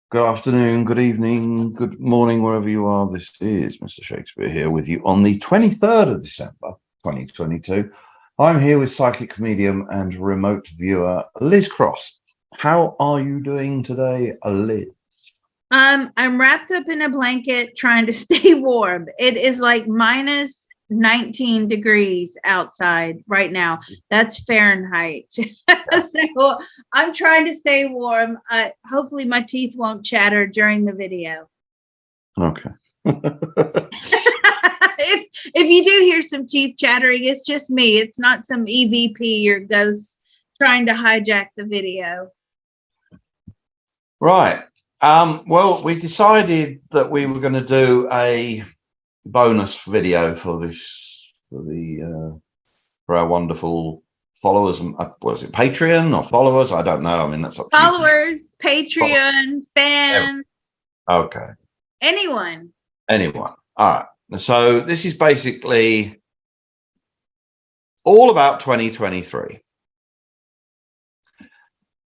Good afternoon, good evening, good morning, wherever you are. This is Mr. Shakespeare here with you on the 23rd of December, 2022. I'm here with psychic medium and remote viewer Liz Cross. How are you doing today, Liz? I'm wrapped up in a blanket trying to stay warm. It is like minus 19 degrees outside right now. That's Fahrenheit. So I'm trying to stay warm. Hopefully my teeth won't chatter during the video. Okay. If you do hear some teeth chattering, it's just me. It's not some EVP or ghost trying to hijack the video. Right. Well, we decided that we were going to do a bonus video for this, for our wonderful followers. And was it Patreon or followers? I don't know. I mean, that's up to followers, Patreon, fans. Okay. Anyone. All right. So this is basically all about 2023.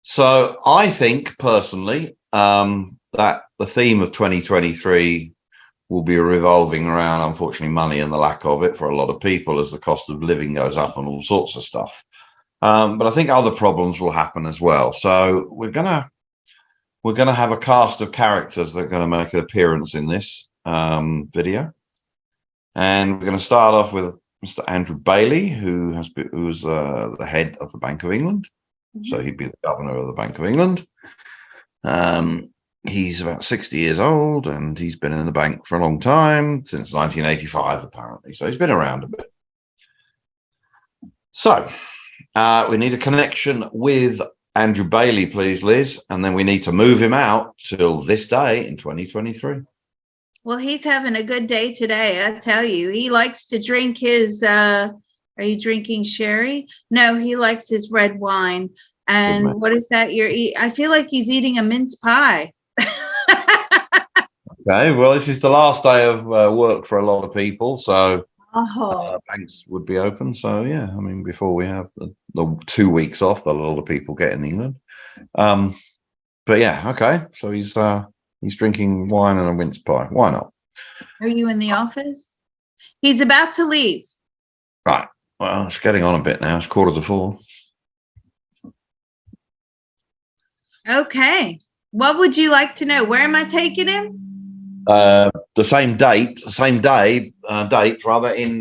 So I think personally that the theme of 2023 will be revolving around, unfortunately, money and the lack of it for a lot of people as the cost of living goes up and all sorts of stuff. But I think other problems will happen as well. So we're gonna have a cast of characters that are going to make an appearance in this video, and we're going to start off with Mr. Andrew Bailey, who's the head of the Bank of England. Mm-hmm. So he'd be the governor of the Bank of England. He's about 60 years old, and he's been in the bank for a long time, since 1985, apparently. So he's been around a bit. So we need a connection with Andrew Bailey, please, Liz, and then we need to move him out till this day in 2023. Well, he's having a good day today, I tell you. He likes to drink his, are you drinking sherry? No, he likes his red wine. And what is that you're eating? I feel like he's eating a mince pie. Okay, well, this is the last day of work for a lot of people, so banks would be open. So, yeah, I mean, before we have the 2 weeks off that a lot of people get in England. But yeah, okay, so he's drinking wine and a mince pie. Why not? Are you in the office? He's about to leave. Right. Well, it's getting on a bit now. It's 3:45. Okay. What would you like to know? Where am I taking him? The same day, in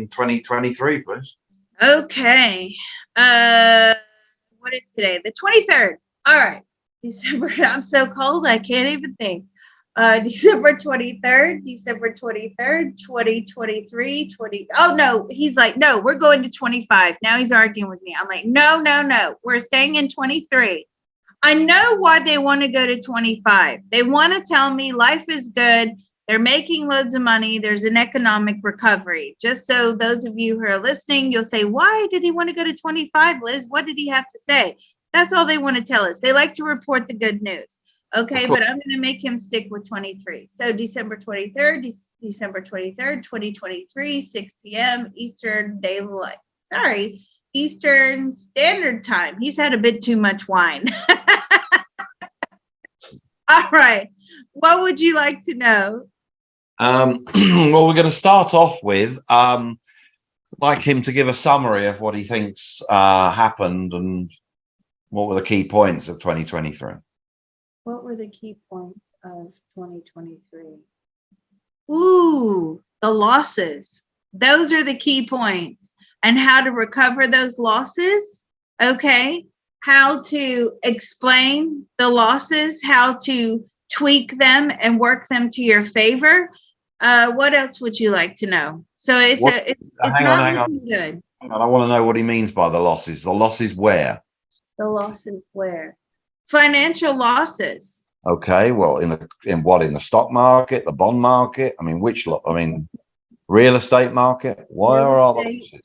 2023, please. Okay. What is today? The 23rd. All right. December. I'm so cold, I can't even think. December 23rd, 2023, Oh, no. He's like, no, we're going to 25. Now he's arguing with me. I'm like, no. We're staying in 23. I know why they want to go to 25. They want to tell me life is good. They're making loads of money. There's an economic recovery. Just so those of you who are listening, you'll say, why did he want to go to 25, Liz? What did he have to say? That's all they want to tell us. They like to report the good news. Okay, but I'm going to make him stick with 23. So December 23rd, 2023, 6 p.m. Eastern Daylight. Sorry, Eastern Standard Time. He's had a bit too much wine. All right. What would you like to know? Well, we're going to start off with like him to give a summary of what he thinks happened and what were the key points of 2023. What were the key points of 2023? Ooh, the losses. Those are the key points. And how to recover those losses. Okay. How to explain the losses, how to tweak them and work them to your favor. What else would you like to know? So it's not looking good. I want to know what he means by the losses. The losses where? The losses where? Financial losses. Okay, well, in the stock market, the bond market? I mean, real estate market? Where are the losses?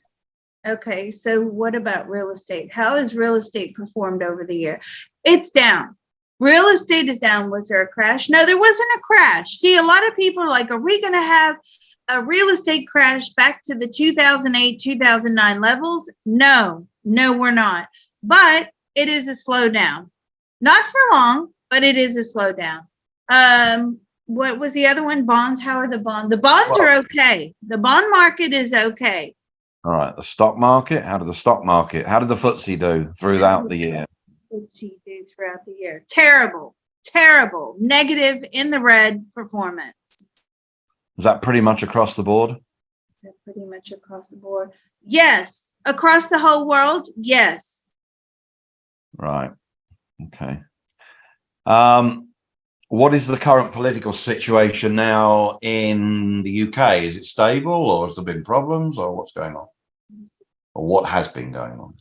Okay, so what about real estate? How has real estate performed over the year? It's down. Real estate is down. Was there a crash? No, there wasn't a crash. See, a lot of people are like, are we going to have a real estate crash back to the 2008, 2009 levels? No, we're not. But it is a slowdown. Not for long, but it is a slowdown. What was the other one? Bonds. How are the bonds? The bonds are okay. The bond market is okay. All right. The stock market. How did the stock market? How did the FTSE do throughout the year? FTSE do throughout the year. Terrible. Negative in the red performance. Was that pretty much across the board? Is that pretty much across the board? Yes. Across the whole world? Yes. Right. Okay. What is the current political situation now in the UK? Is it stable, or has there been problems, or what's going on? Or what has been going on?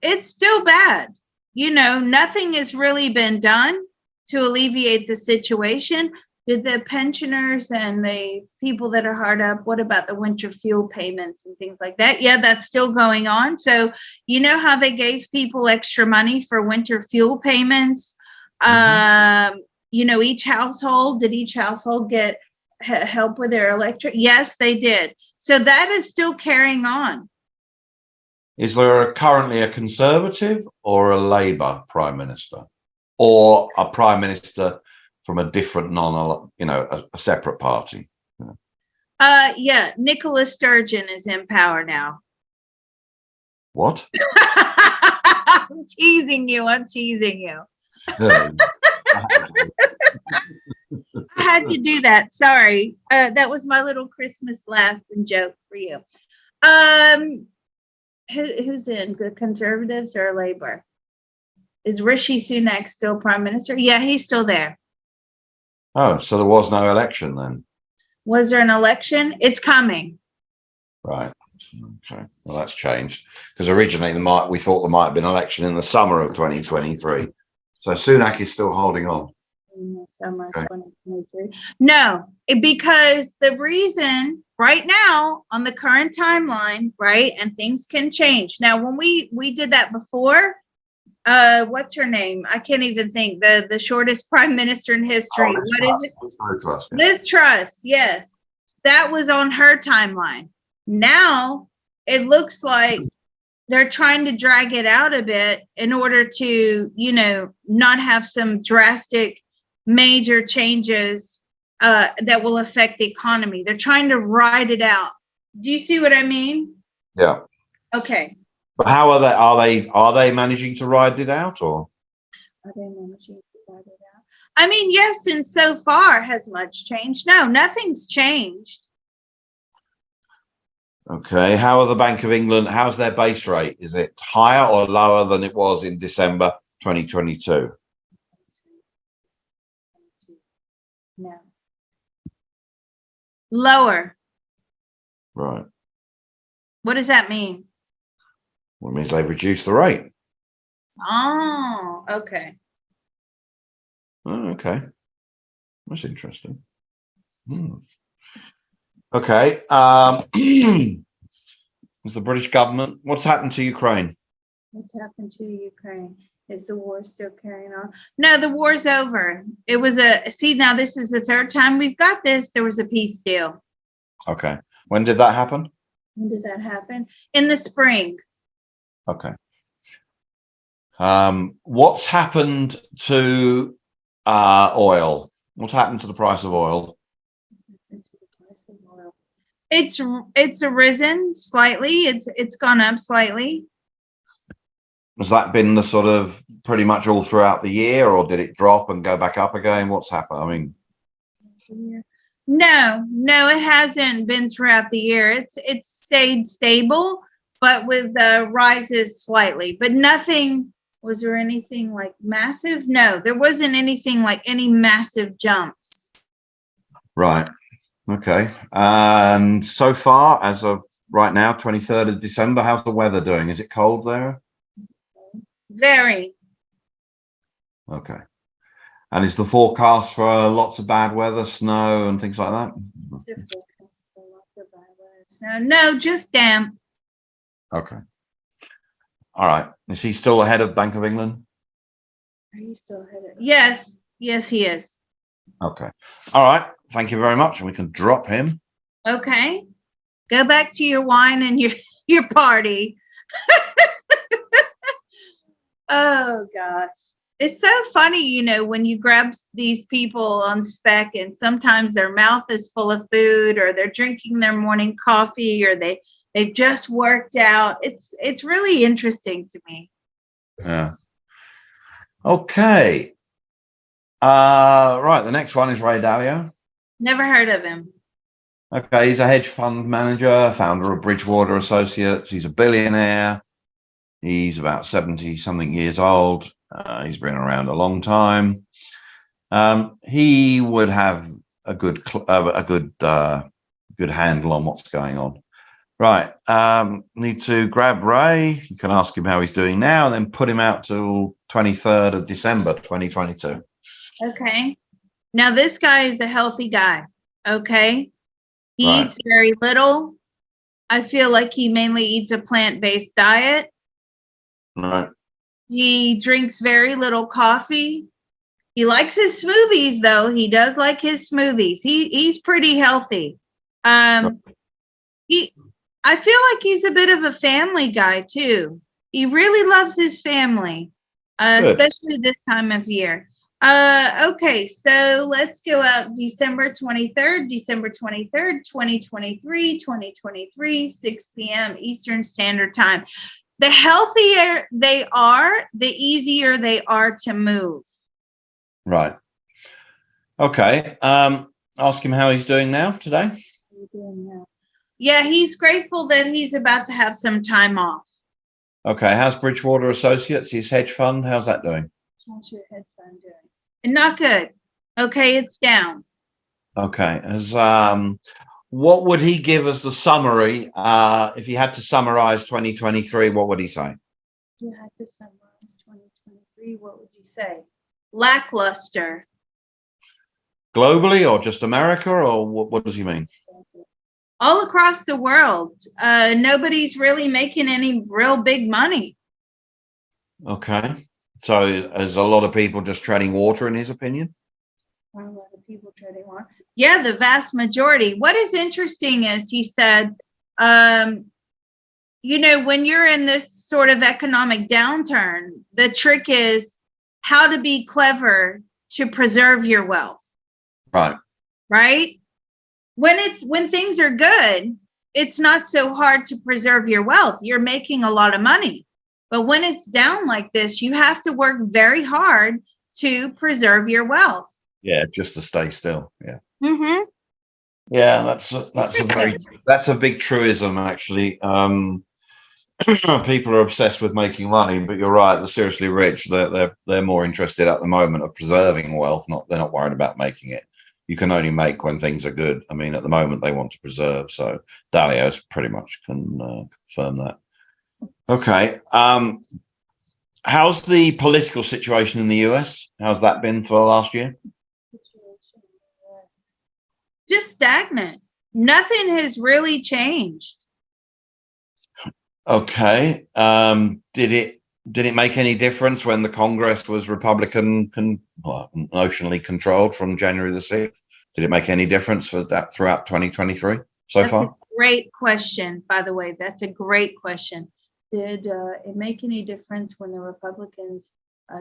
It's still bad. Nothing has really been done to alleviate the situation. Did the pensioners and the people that are hard up, what about the winter fuel payments and things like that? Yeah, that's still going on. So you know how they gave people extra money for winter fuel payments? Mm-hmm. Did each household get help with their electric? Yes, they did. So that is still carrying on. Is there currently a Conservative or a Labour Prime Minister, or a Prime Minister from a different a separate party? Yeah, Nicola Sturgeon is in power now. What? I'm teasing you. I had to do that. Sorry. That was my little Christmas laugh and joke for you. Who's in? Good Conservatives or Labour? Is Rishi Sunak still Prime Minister? Yeah, he's still there. Oh, so there was no election then? Was there an election? It's coming. Right. Okay. Well, that's changed, because originally we thought there might have been an election in the summer of 2023. So Sunak is still holding on. In the summer of 2023. No, because the reason right now on the current timeline, right, and things can change. Now, when we did that before, what's her name? I can't even think. The shortest prime minister in history. What is it? Liz Truss. Yes, that was on her timeline. Now it looks like they're trying to drag it out a bit in order to, not have some drastic major changes that will affect the economy. They're trying to ride it out. Do you see what I mean? Yeah. Okay. But how are they managing to ride it out, or are they managing to ride it out? I mean, yes, and so far has much changed? No, nothing's changed. Okay. How are the Bank of England? How's their base rate? Is it higher or lower than it was in December 2022? No. Lower. Right. What does that mean? Well, it means they've reduced the rate. Oh, okay. Oh, okay. That's interesting. Okay. Is the British government, what's happened to Ukraine? What's happened to Ukraine? Is the war still carrying on? No, the war's over. It was now this is the third time we've got this. There was a peace deal. Okay. When did that happen? When did that happen? In the spring. Okay. What's happened to oil? What's happened to the price of oil? It's arisen slightly. It's gone up slightly. Has that been the sort of pretty much all throughout the year, or did it drop and go back up again? What's happened? I mean, no, it hasn't been throughout the year. It's stayed stable, but with rises slightly, but nothing. Was there anything like massive? No, there wasn't anything like any massive jumps. Right. Okay. And so far, as of right now, 23rd of December, how's the weather doing? Is it cold there? Very. Okay. And is the forecast for lots of bad weather, snow and things like that? No, just damp. Okay. All right. Is he still the head of Bank of England? Are you still headed? Yes. Yes, he is. Okay. All right. Thank you very much. And we can drop him. Okay. Go back to your wine and your party. Oh gosh. It's so funny, when you grab these people on spec and sometimes their mouth is full of food or they're drinking their morning coffee or they've just worked out. It's really interesting to me. Yeah. Okay. Right. The next one is Ray Dalio. Never heard of him. Okay. He's a hedge fund manager, founder of Bridgewater Associates. He's a billionaire. He's about 70 something years old. He's been around a long time. He would have a good handle on what's going on. Right. Need to grab Ray. You can ask him how he's doing now and then put him out till 23rd of December, 2022. Okay. Now this guy is a healthy guy. Okay. He Right. eats very little. I feel like he mainly eats a plant-based diet. Right. He drinks very little coffee. He likes his smoothies, though. He does like his smoothies. He's pretty healthy. I feel like he's a bit of a family guy too. He really loves his family, especially this time of year. Okay, so let's go out December 23rd, 2023, 6 p.m. Eastern Standard Time. The healthier they are, the easier they are to move. Right. Okay. Ask him how he's doing now today. Yeah, he's grateful that he's about to have some time off. Okay. How's Bridgewater Associates, his hedge fund? How's that doing? How's your hedge fund doing? Not good. Okay, it's down. Okay. What would he give as the summary? If he had to summarize 2023, what would he say? If you had to summarize 2023, what would you say? Lackluster. Globally or just America, or what does he mean? All across the world. Nobody's really making any real big money. Okay. So is a lot of people just treading water, in his opinion? A lot of people treading water. Yeah, the vast majority. What is interesting is he said, when you're in this sort of economic downturn, the trick is how to be clever to preserve your wealth. Right. Right? When things are good, it's not so hard to preserve your wealth. You're making a lot of money. But when it's down like this, you have to work very hard to preserve your wealth. Yeah, just to stay still. Yeah. Mm-hmm. Yeah, that's a big truism, actually. People are obsessed with making money, but you're right. The seriously rich, they're more interested at the moment of preserving wealth. They're not worried about making it. You can only make when things are good. I mean, at the moment they want to preserve. So Dalio's pretty much can confirm that. Okay. How's the political situation in the US? How's that been for the last year? Just stagnant. Nothing has really changed. Okay. Did it make any difference when the Congress was Republican notionally controlled from January the 6th? Did it make any difference for that throughout 2023 so far? That's a great question, by the way. That's a great question. Did it make any difference when the Republicans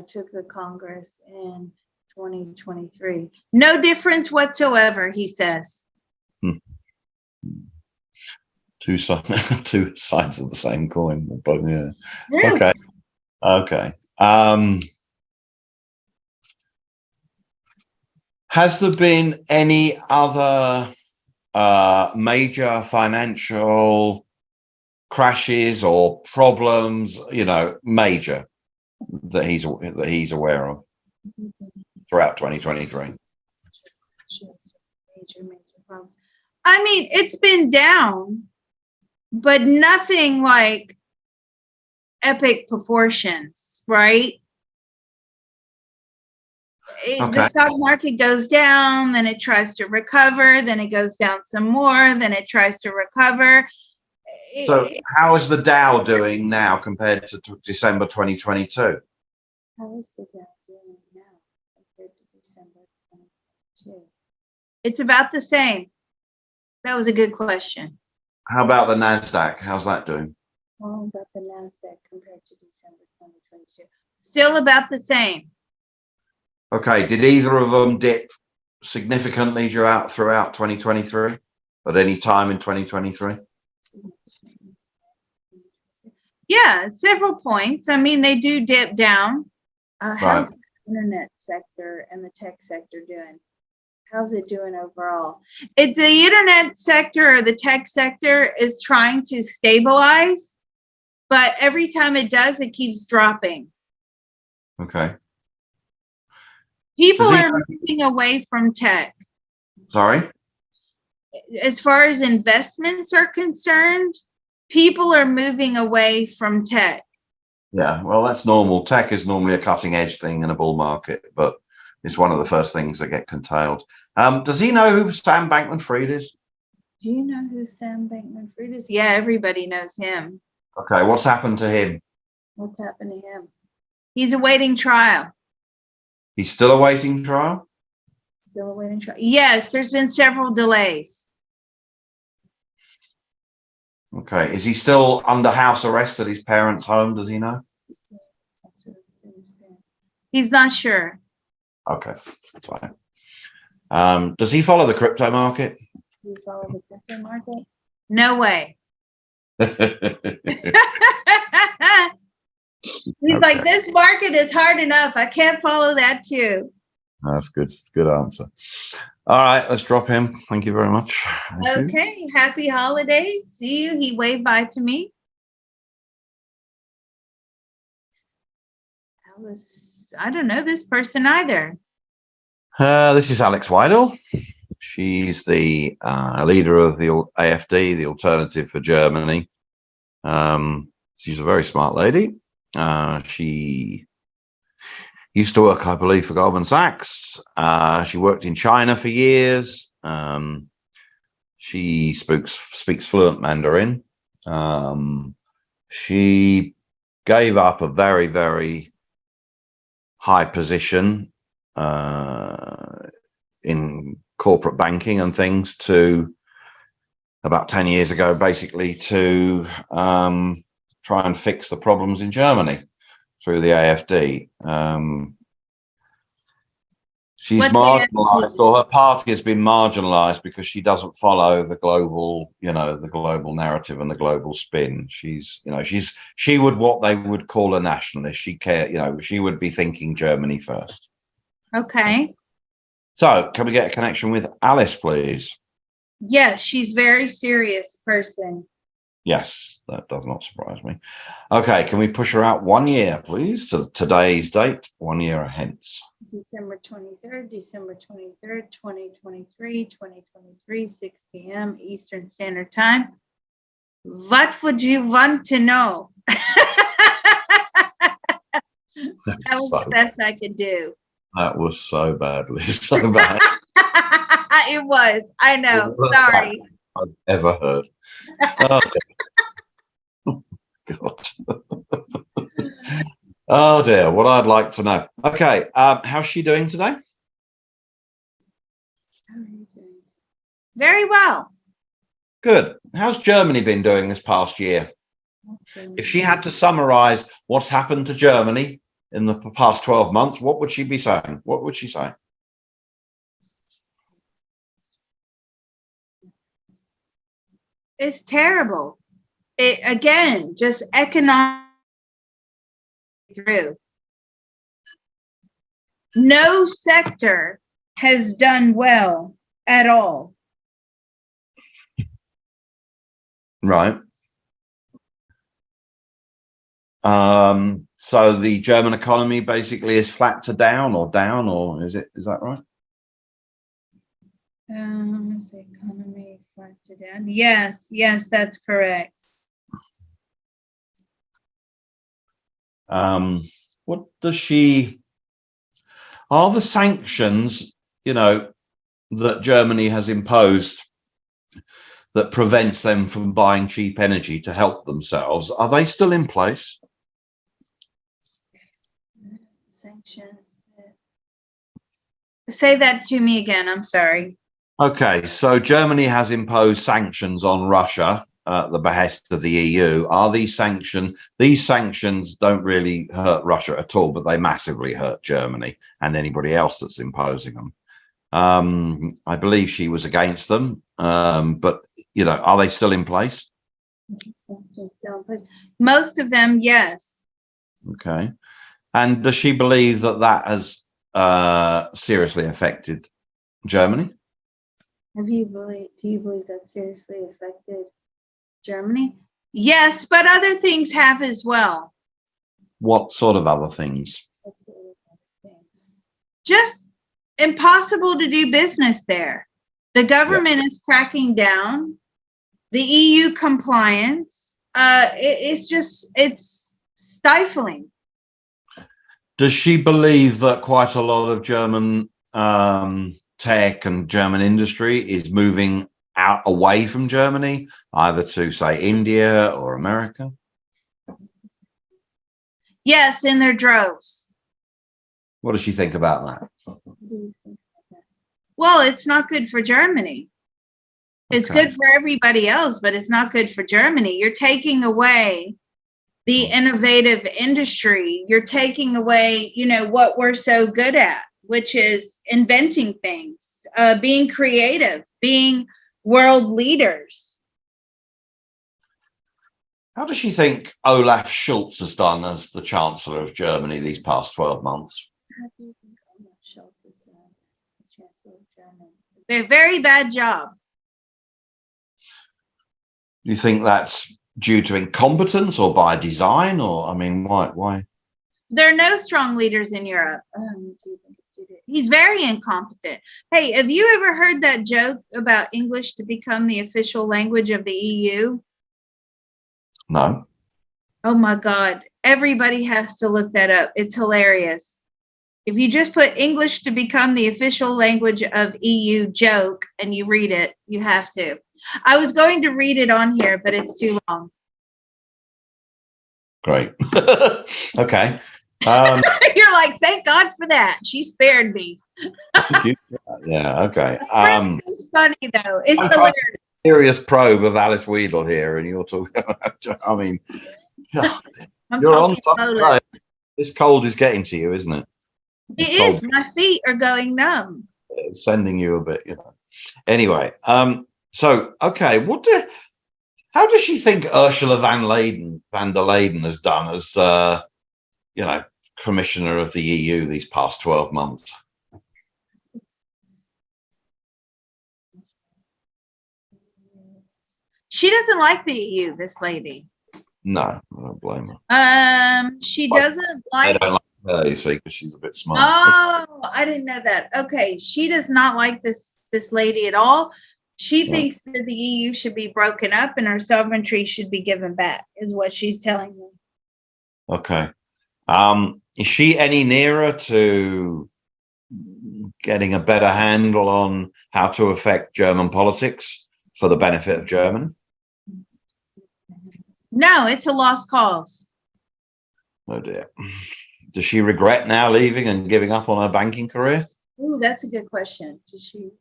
took the Congress in 2023? No difference whatsoever, he says. Two sides of the same coin. But yeah. Really? Okay. Has there been any other major financial crashes or problems, major that he's aware of throughout 2023? Major problems. I mean, it's been down, but nothing like epic proportions, right? The stock market goes down, then it tries to recover, then it goes down some more, then it tries to recover. So how is the Dow doing now compared to December 2022? How is the Dow doing It's about the same. That was a good question. How about the NASDAQ? How's that doing? How about the NASDAQ compared to December 2022? Still about the same. Okay. Did either of them dip significantly throughout 2023? At any time in 2023? Yeah, several points. I mean, they do dip down. Right. How's the internet sector and the tech sector doing? How's it doing overall? The internet sector or the tech sector is trying to stabilize, but every time it does, it keeps dropping. Okay. People are moving away from tech. Sorry? As far as investments are concerned, people are moving away from tech. Yeah, well, that's normal. Tech is normally a cutting edge thing in a bull market, but it's one of the first things that get curtailed. Does he know who Sam Bankman-Fried is? Do you know who Sam Bankman-Fried is? Yeah, everybody knows him. Okay, what's happened to him? What's happened to him? He's awaiting trial. He's still awaiting trial? Still awaiting trial. Yes, there's been several delays. Okay, is he still under house arrest at his parents' home? Does he know? He's not sure. Okay, fine. Does he follow the crypto market? Do you follow the crypto market? No way. He's like, this market is hard enough. I can't follow that too. That's good. Good answer. All right, let's drop him. Thank you very much. Thank you. Happy holidays. See you. He waved bye to me. I don't know this person either. This is Alex Weidel. She's the leader of the AfD, the Alternative for Germany. She's a very smart lady. She used to work, I believe, for Goldman Sachs. She worked in China for years. She speaks fluent Mandarin. She gave up a very, very high position in corporate banking and things to about 10 years ago, basically to try and fix the problems in Germany through the AfD. She's marginalized, or her party has been marginalized because she doesn't follow the global, the global narrative and the global spin. She would what they would call a nationalist. She would be thinking Germany first. Okay. So can we get a connection with Alice, please? Yes, she's a very serious person. Yes, that does not surprise me. Okay, can we push her out 1 year, please, to today's date, 1 year hence? December 23rd, 2023, 6 p.m. Eastern Standard Time. What would you want to know? That was the best I could do. That was so bad, Liz. So bad. It was. I know. Sorry. I've ever heard. Oh, God. Oh dear. What I'd like to know. Okay. How's she doing today? How are you doing? Very well. Good. How's Germany been doing this past year? If she had to summarize what's happened to Germany in the past 12 months, what would she be saying? What would she say? It's terrible. Again, just economic through. No sector has done well at all. Right. So the German economy basically is flat to down, or is that right? Is the economy flat to down? Yes, that's correct. What does are the sanctions, that Germany has imposed that prevents them from buying cheap energy to help themselves, are they still in place? Sanctions. Say that to me again. I'm sorry. Okay, so Germany has imposed sanctions on Russia at the behest of the EU. Are these sanctions? These sanctions don't really hurt Russia at all, but they massively hurt Germany and anybody else that's imposing them. I believe she was against them, but are they still in place? Most of them, yes. Okay, and does she believe that that has seriously affected Germany? Do you believe that seriously affected Germany? Yes, but other things have as well. What sort of other things? Just impossible to do business there. The government is cracking down. The EU compliance, it's stifling. Does she believe that quite a lot of German tech and German industry is moving out away from Germany, either to, say, India or America? Yes, in their droves. What does she think about that? Well, it's not good for Germany. It's good for everybody else, but it's not good for Germany. You're taking away the innovative industry. You're taking away, what we're so good at, which is inventing things, being creative, being world leaders. How does she think Olaf Scholz has done as the Chancellor of Germany these past 12 months? How do you think Olaf Scholz has done as Chancellor of Germany? A very bad job. Do you think that's due to incompetence or by design, or why? There are no strong leaders in Europe. He's very incompetent. Hey, have you ever heard that joke about English to become the official language of the EU? No. Oh my God. Everybody has to look that up. It's hilarious. If you just put English to become the official language of EU joke and you read it, you have to. I was going to read it on here, but it's too long. Great. Okay. You're like, thank God for that. She spared me. Thank you. Yeah. Okay. It's funny though. It's hilarious. Serious probe of Alice Weedle here, and you're talking. God, I'm you're on talking top today. This cold is getting to you, isn't it? It is. My feet are going numb. It's sending you a bit, Anyway, so okay, how does she think Ursula van der Leyen has done as commissioner of the EU these past 12 months? She doesn't like the EU, this lady. No, I don't blame her. She doesn't like. I don't like her, you see, because she's a bit smart. Oh, I didn't know that. Okay, she does not like this lady at all. She thinks that the EU should be broken up and our sovereignty should be given back, is what she's telling me. Okay. Is she any nearer to getting a better handle on how to affect German politics for the benefit of Germany? No, it's a lost cause. Oh dear. Does she regret now leaving and giving up on her banking career? Ooh, that's a good question. Does she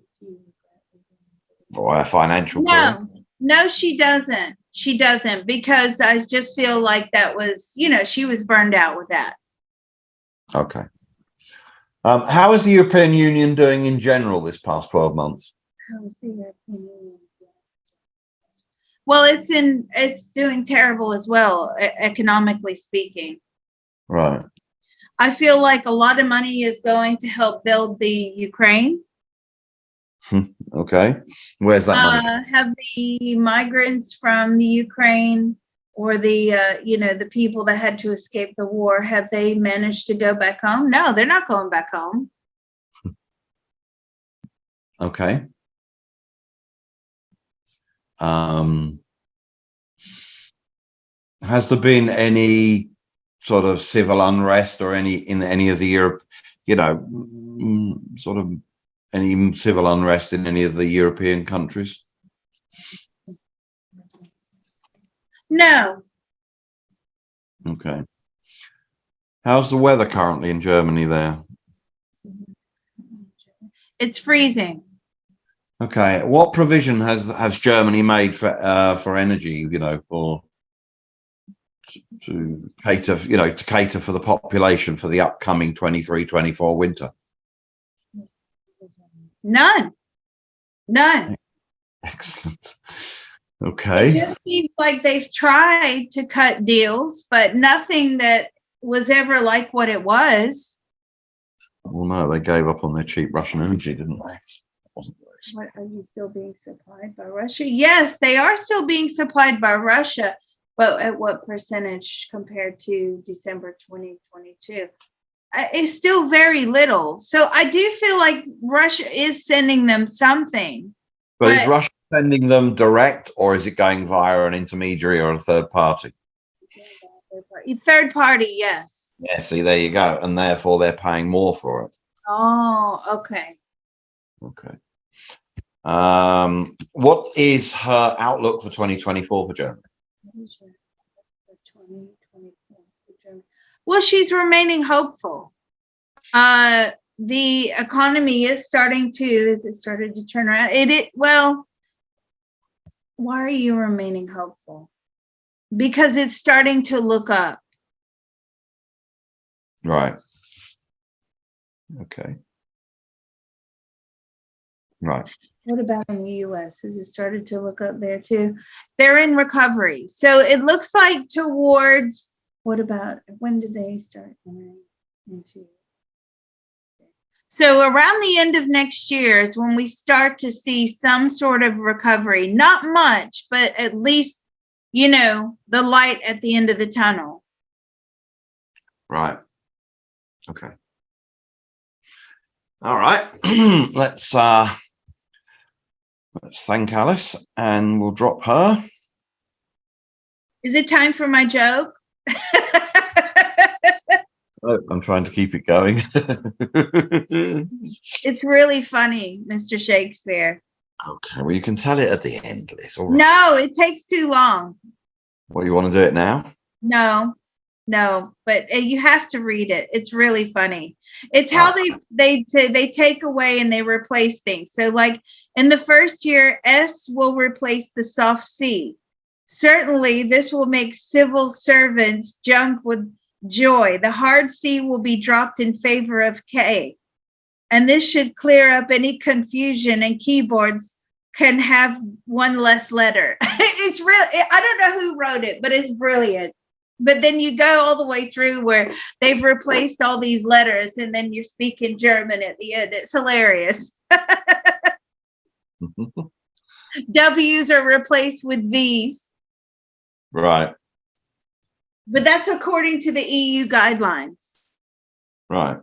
or her financial career? No, she doesn't. She doesn't, because I just feel like that was, she was burned out with that. Okay. How is the European Union doing in general this past 12 months? How is the European Union? Well, it's doing terrible as well, economically speaking. Right. I feel like a lot of money is going to help build the Ukraine. Okay. Where's that money? Have the migrants from the Ukraine or the the people that had to escape the war, have they managed to go back home? No, they're not going back home. Okay. Has there been any sort of civil unrest or in any of the Europe, sort of any civil unrest in any of the European countries? No. Okay. How's the weather currently in Germany there? It's freezing. Okay. What provision has Germany made for energy? To cater, to cater for the population for the upcoming 23-24 winter. None. Excellent. It Okay. just seems like they've tried to cut deals, but nothing that was ever like what it was. Well, no, they gave up on their cheap Russian energy, didn't they? What, are you still being supplied by Russia? Yes, they are still being supplied by Russia, but at what percentage compared to December 2022? It's still very little. So I do feel like Russia is sending them something. But is Russia sending them direct, or is it going via an intermediary or a third party? Third party, yes. Yeah, see, there you go. And therefore they're paying more for it. Oh, okay. Okay. What is her outlook for 2024 for Germany? Well, she's remaining hopeful. The economy is starting to, started to turn around? Well, why are you remaining hopeful? Because it's starting to look up. Right. Okay. Right. What about in the US? Has it started to look up there too? They're in recovery. So it looks like towards, what about, when did they start entering into? So around the end of next year is when we start to see some sort of recovery. Not much, but at least, the light at the end of the tunnel. Right. Okay. All right. Let's thank Alice, and we'll drop her. Is it time for my joke? Oh, I'm trying to keep it going. It's really funny, Mr. Shakespeare. Okay, well, you can tell it at the end, Liz. All right. No, it takes too long. Well, you want to do it now? No, but you have to read it. It's really funny. It's how they take away and they replace things. So like in the first year, S will replace the soft C. Certainly, this will make civil servants jump with joy. The hard C will be dropped in favor of K. And this should clear up any confusion, and keyboards can have one less letter. It's real. I don't know who wrote it, but it's brilliant. But then you go all the way through where they've replaced all these letters, and then you're speaking German at the end. It's hilarious. W's are replaced with V's. Right. But that's according to the EU guidelines. Right.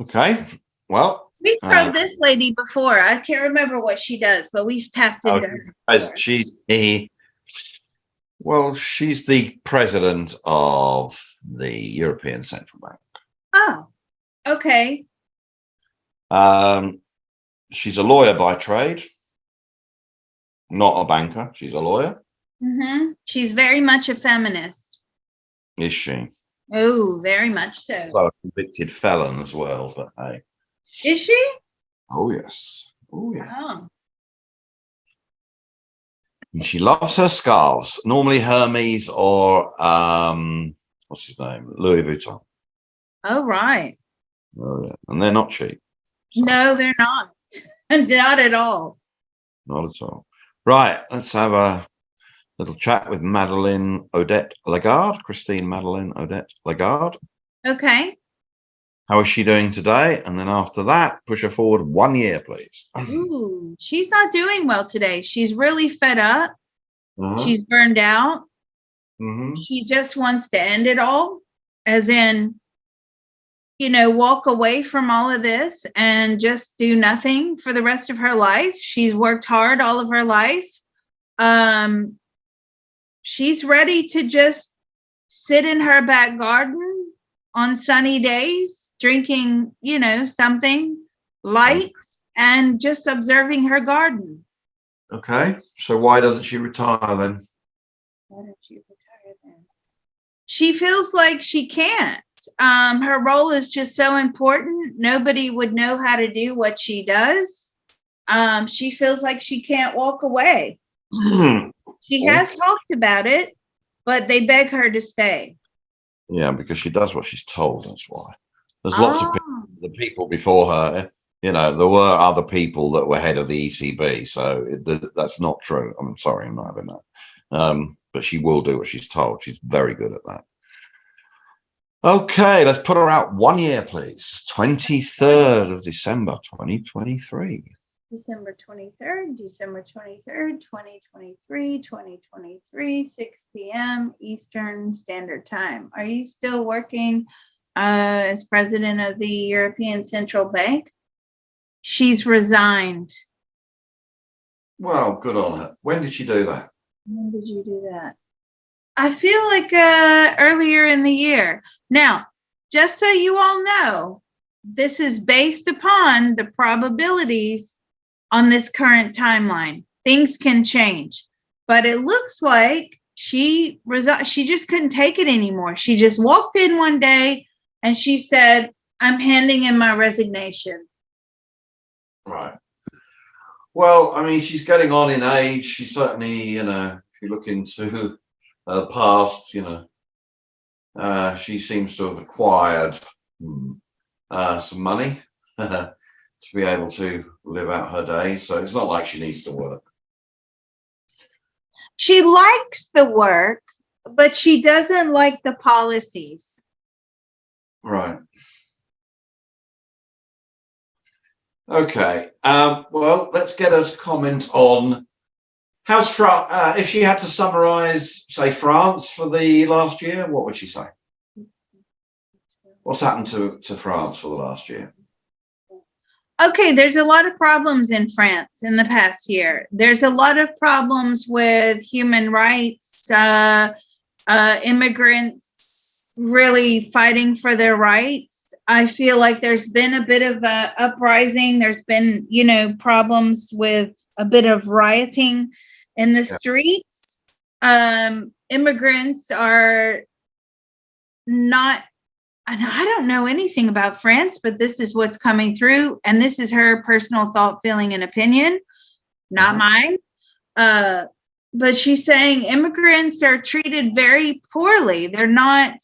Okay. Well, We've probed this lady before. I can't remember what she does, but we've tapped into her. She's the president of the European Central Bank. Oh, okay. She's a lawyer by trade, not a banker. She's a lawyer. Mm-hmm. She's very much a feminist. Is she? Oh, very much so. So a convicted felon as well, but hey. Is she? Oh yes. Oh yeah. Oh. And she loves her scarves, normally Hermes or what's his name? Louis Vuitton. Oh, right. Oh yeah. And they're not cheap. So. No, they're not. Not at all. Not at all. Right, let's have a little chat with Madeleine Odette Lagarde, Christine Madeleine Odette Lagarde. Okay. How is she doing today? And then after that, push her forward 1 year, please. Ooh, she's not doing well today. She's really fed up. She's burned out. She just wants to end it all, as in, walk away from all of this and just do nothing for the rest of her life. She's worked hard all of her life. She's ready to just sit in her back garden on sunny days, drinking, something light and just observing her garden. Okay. So why doesn't she retire then? Why don't you retire then? she feels like she can't. Her role is just so important. Nobody would know how to do what she does. She feels like she can't walk away. She has talked about it, but they beg her to stay. Yeah, because she does what she's told. That's why. There's lots of people, the people before her. You know, there were other people that were head of the ECB, so that's not true. I'm sorry, I'm not having that. But she will do what she's told. She's very good at that. Okay, let's put her out 1 year, please. 23rd of December, 2023. December 23rd, December 23rd, 2023, 2023, 6 p.m. Eastern Standard Time. Are you still working as president of the European Central Bank? She's resigned. Well, good on her. When did she do that? When did you do that? I feel like earlier in the year. Now, just so you all know, this is based upon the probabilities on this current timeline. Things can change, but it looks like she just couldn't take it anymore. She just walked in one day and she said, I'm handing in my resignation. Right. Well, I mean, she's getting on in age. She certainly, you know, if you look into her past, you know, she seems to have acquired some money to be able to live out her days. So it's not like she needs to work. She likes the work, but she doesn't like the policies. Right. Okay. Well, let's get a comment on how's France. If she had to summarize, say, France for the last year, what would she say? What's happened to France for the last year? Okay, there's a lot of problems in France in the past year. There's a lot of problems with human rights, immigrants really fighting for their rights. I feel like there's been a bit of a uprising. There's been, you know, problems with a bit of rioting in the streets. Immigrants are not, and I don't know anything about France, but this is what's coming through. And this is her personal thought, feeling, and opinion, not mine. But she's saying immigrants are treated very poorly. They're not,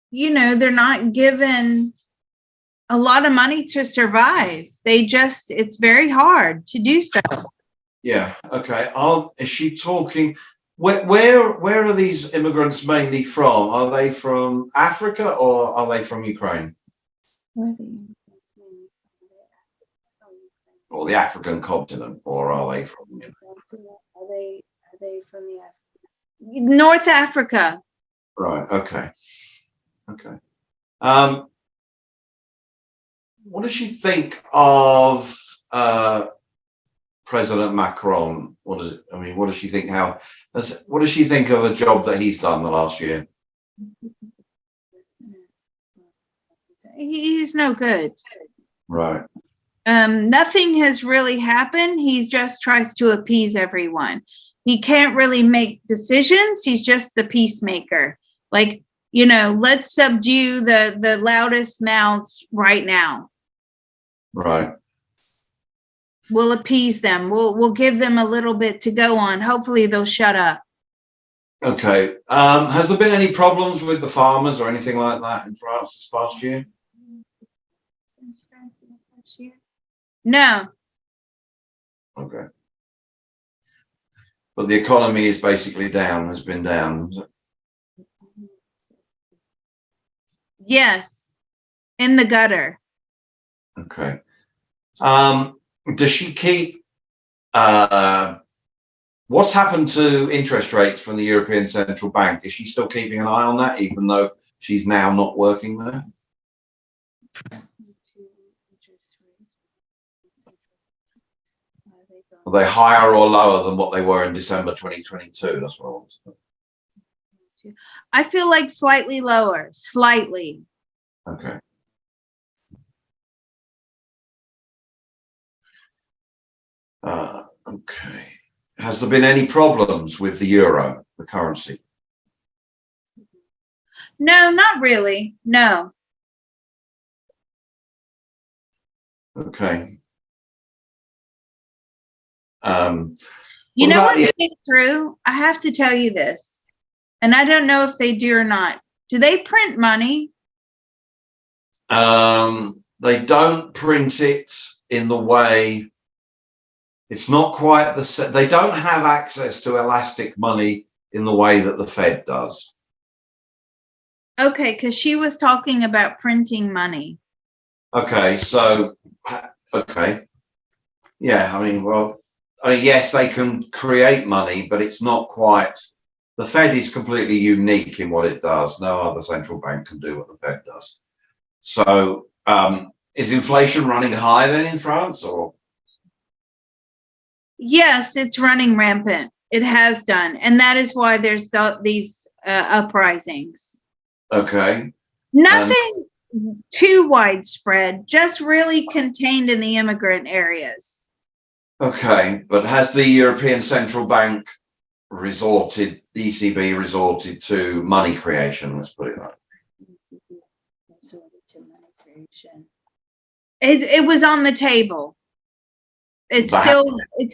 you know, they're not given a lot of money to survive. It's very hard to do so. Yeah. Okay. Is she talking? Where are these immigrants mainly from? Are they from Africa or are they from Ukraine? Or the African continent, or are they from? You know? Are they from the North Africa? Right. Okay. Okay. What does she think of President Macron? What does she think? What does she think of a job that he's done the last year? He's no good. Right. Nothing has really happened. He just tries to appease everyone. He can't really make decisions. He's just the peacemaker. Like, you know, let's subdue the loudest mouths right now. Right. We'll appease them. We'll give them a little bit to go on. Hopefully they'll shut up. Okay. Has there been any problems with the farmers or anything like that in France this past year? No. Okay. But the economy is basically down, has been down. Yes. In the gutter. Okay. Does she keep what's happened to interest rates from the European Central Bank? Is she still keeping an eye on that, even though she's now not working there? Are they higher or lower than what they were in December 2022? That's what I want to know. I feel like slightly lower, slightly. Okay. Okay. Has there been any problems with the euro, the currency? No, not really. No. Okay. You What know about what's true? I have to tell you this, and I don't know if they do or not. Do they print money? they don't print it in the way. It's not quite they don't have access to elastic money in the way that the Fed does. Okay, because she was talking about printing money. Okay, so okay, yeah. I mean, well, yes, they can create money, but it's not quite. The Fed is completely unique in what it does. No other central bank can do what the Fed does. So, is inflation running high then in France, or? Yes, it's running rampant. It has done, and that is why there's these uprisings. Okay. Nothing too widespread, just really contained in the immigrant areas. Okay, but has the European Central Bank the ECB resorted to money creation? Let's put it that way. It was on the table. It's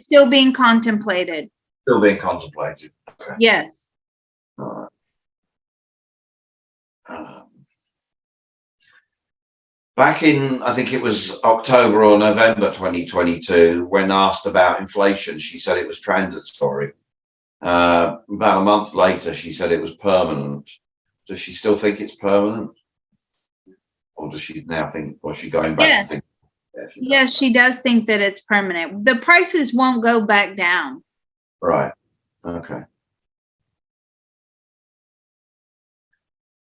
still being contemplated. Still being contemplated. Okay. Yes. All right. Back in, I think it was October or November 2022, when asked about inflation, she said it was transitory. About a month later, she said it was permanent. Does she still think it's permanent? Or does she now think, or is she going back to think? Yes, she does think that it's permanent. The prices won't go back down. Right. Okay.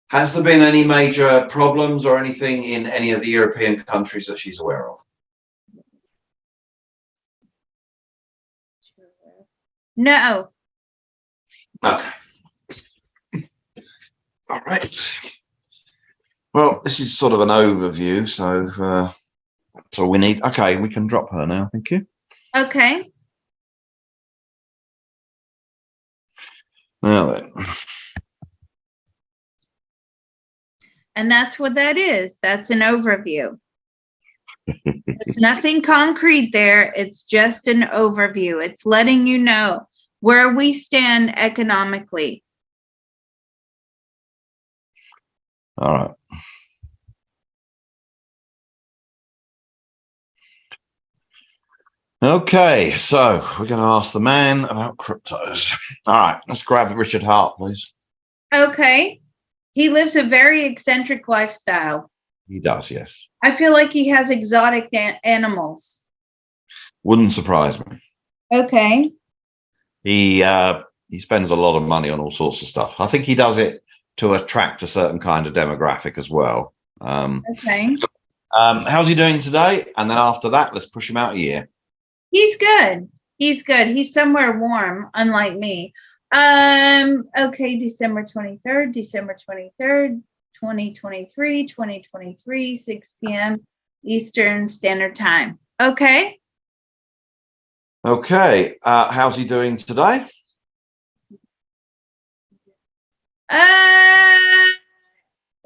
Has there been any major problems or anything in any of the European countries that she's aware of? No. Okay. All right. Well, this is sort of an overview, so we need. Okay, we can drop her now. Thank you. Okay. Now then. And that's what that is. That's an overview. There's nothing concrete there. It's just an overview. It's letting you know where we stand economically. All right. Okay, so we're going to ask the man about cryptos. All right, let's grab Richard Hart, please. Okay. He lives a very eccentric lifestyle. He does, yes. I feel like he has exotic animals. Wouldn't surprise me. Okay. He spends a lot of money on all sorts of stuff. I think he does it to attract a certain kind of demographic as well. Okay. How's he doing today? And then after that, let's push him out a year. He's good. He's good. He's somewhere warm, unlike me. Okay, December 23rd, 2023, 6 p.m. Eastern Standard Time. Okay. Okay. How's he doing today?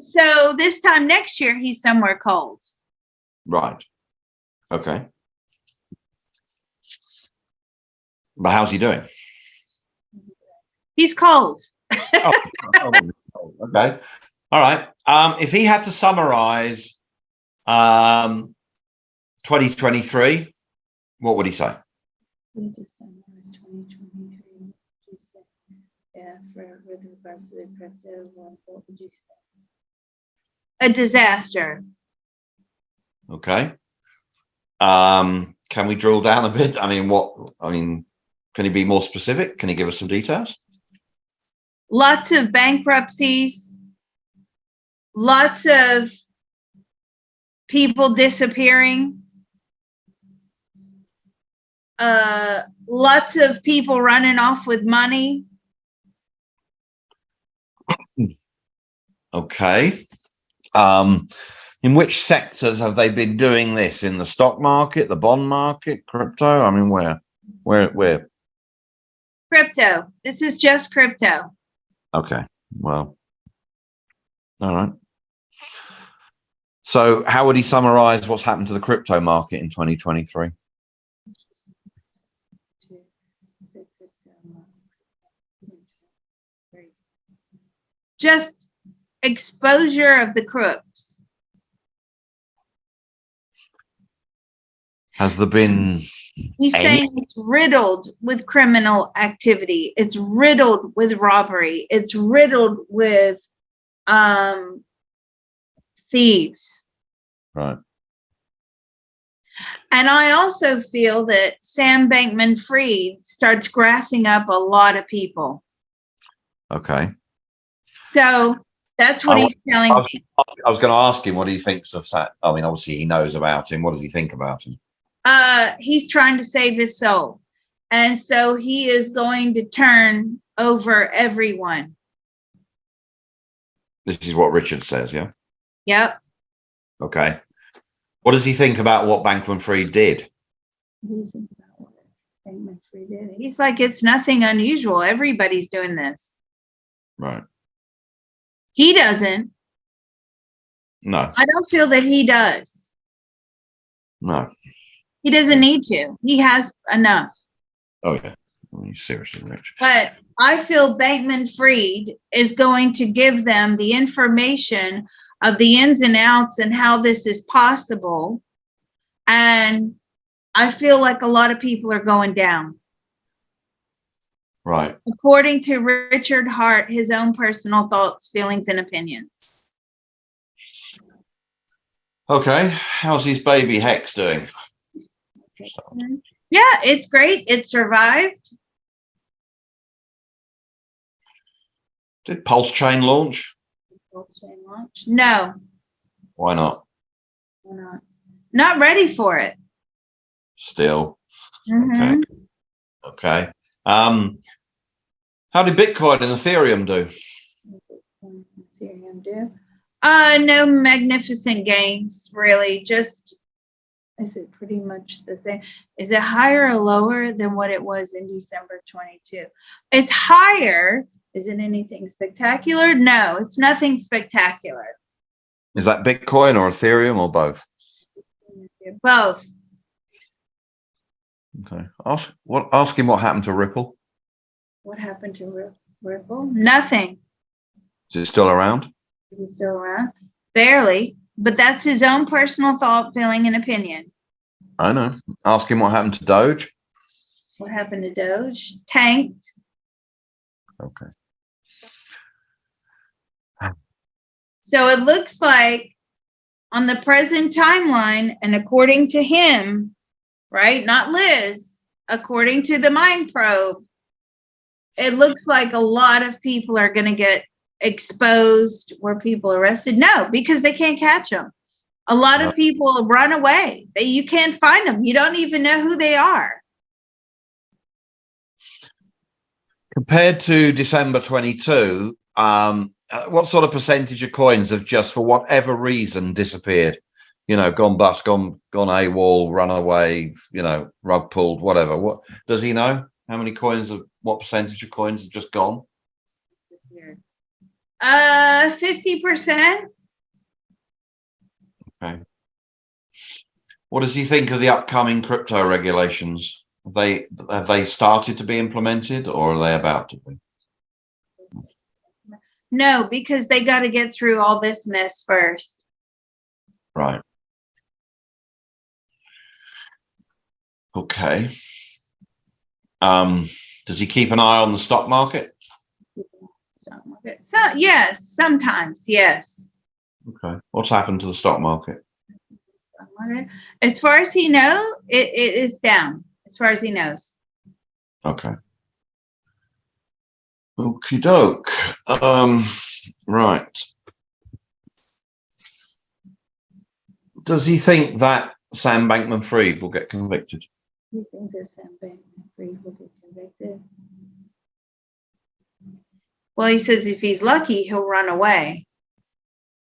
So this time next year, he's somewhere cold. Right. Okay. But how's he doing? He's cold. Okay. All right. If he had to summarize 2023, what would he say? With regards to the crypto, what would you say? A disaster. Okay. Can we drill down a bit? Can he be more specific? Can he give us some details? Lots of bankruptcies, lots of people disappearing, lots of people running off with money. Okay. In which sectors have they been doing this? In the stock market, the bond market, crypto? I mean, where? Crypto. This is just crypto. Okay. Well, All right. So how would he summarize what's happened to the crypto market in 2023? Just exposure of the crooks. Has there been He's saying it's riddled with criminal activity. It's riddled with robbery. It's riddled with thieves. Right. And I also feel that Sam Bankman-Fried starts grassing up a lot of people. Okay. So that's what he's telling me. I was going to ask him what he thinks of that. I mean, obviously he knows about him. What does he think about him? He's trying to save his soul. And so he is going to turn over everyone. This is what Richard says, yeah? Yep. Okay. What does he think about what Bankman-Fried did? What do you think about what Bankman-Fried did? He's like, it's nothing unusual. Everybody's doing this. Right. He doesn't. No. I don't feel that he does. No. He doesn't need to. He has enough. Oh, yeah. He's seriously rich. But I feel Bankman-Fried is going to give them the information of the ins and outs and how this is possible. And I feel like a lot of people are going down. Right. According to Richard Hart, his own personal thoughts, feelings, and opinions. Okay. How's his baby Hex doing? Yeah, it's great. It survived. Did Pulse Chain launch? No. Why not? Why not? Not ready for it. Still. Mm-hmm. Okay. How did Bitcoin and Ethereum do? No magnificent gains, really. Just, is it pretty much the same? Is it higher or lower than what it was in December 22? It's higher. Is it anything spectacular? No, it's nothing spectacular. Is that Bitcoin or Ethereum or both? Both. Okay. Ask him what happened to Ripple. What happened to Ripple? Nothing. Is it still around? Is it still around? Barely, but that's his own personal thought, feeling, and opinion. I know. Ask him what happened to Doge. What happened to Doge? Tanked. Okay. So it looks like on the present timeline, and according to him, right, not Liz, according to the Mind Probe, it looks like a lot of people are going to get exposed. Were people arrested? No, because they can't catch them. A lot of people run away. You can't find them. You don't even know who they are. Compared to December 22, what sort of percentage of coins have just for whatever reason disappeared? You know, gone bust, gone AWOL, run away, you know, rug pulled, whatever. What does he know? How many coins what percentage of coins have just gone? 50%. Okay. What does he think of the upcoming crypto regulations? Have they started to be implemented, or are they about to be? No, because they got to get through all this mess first. Right. Okay. Does he keep an eye on the stock market? So yes, sometimes, yes. Okay. What's happened to the stock market? As far as he knows, it is down. As far as he knows. Okay. Okie doke. Right. Does he think that Sam Bankman-Fried will get convicted? You think that Sam Bankman-Fried will get convicted? Well, he says if he's lucky, he'll run away.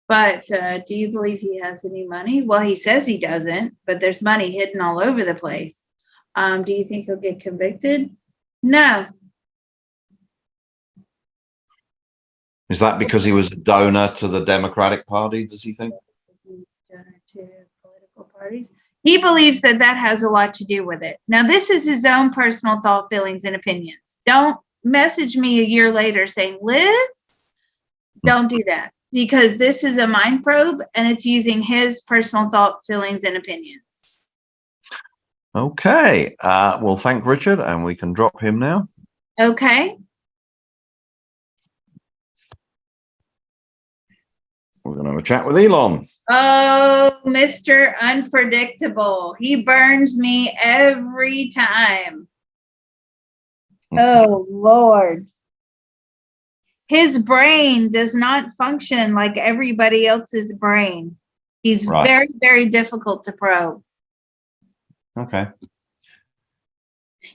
But do you believe he has any money? Well, he says he doesn't, but there's money hidden all over the place. Do you think he'll get convicted? No. Is that because he was a donor to the Democratic Party, does he think? Donor to political parties. He believes that that has a lot to do with it. Now, this is his own personal thought, feelings, and opinions. Don't message me a year later saying, Liz, don't do that, because this is a mind probe and it's using his personal thought, feelings, and opinions. Okay. Well, thank Richard, and we can drop him now. Okay. We're going to have a chat with Elon. Oh, Mr. Unpredictable. He burns me every time. Oh, Lord. His brain does not function like everybody else's brain. He's Right. very, very difficult to probe. Okay.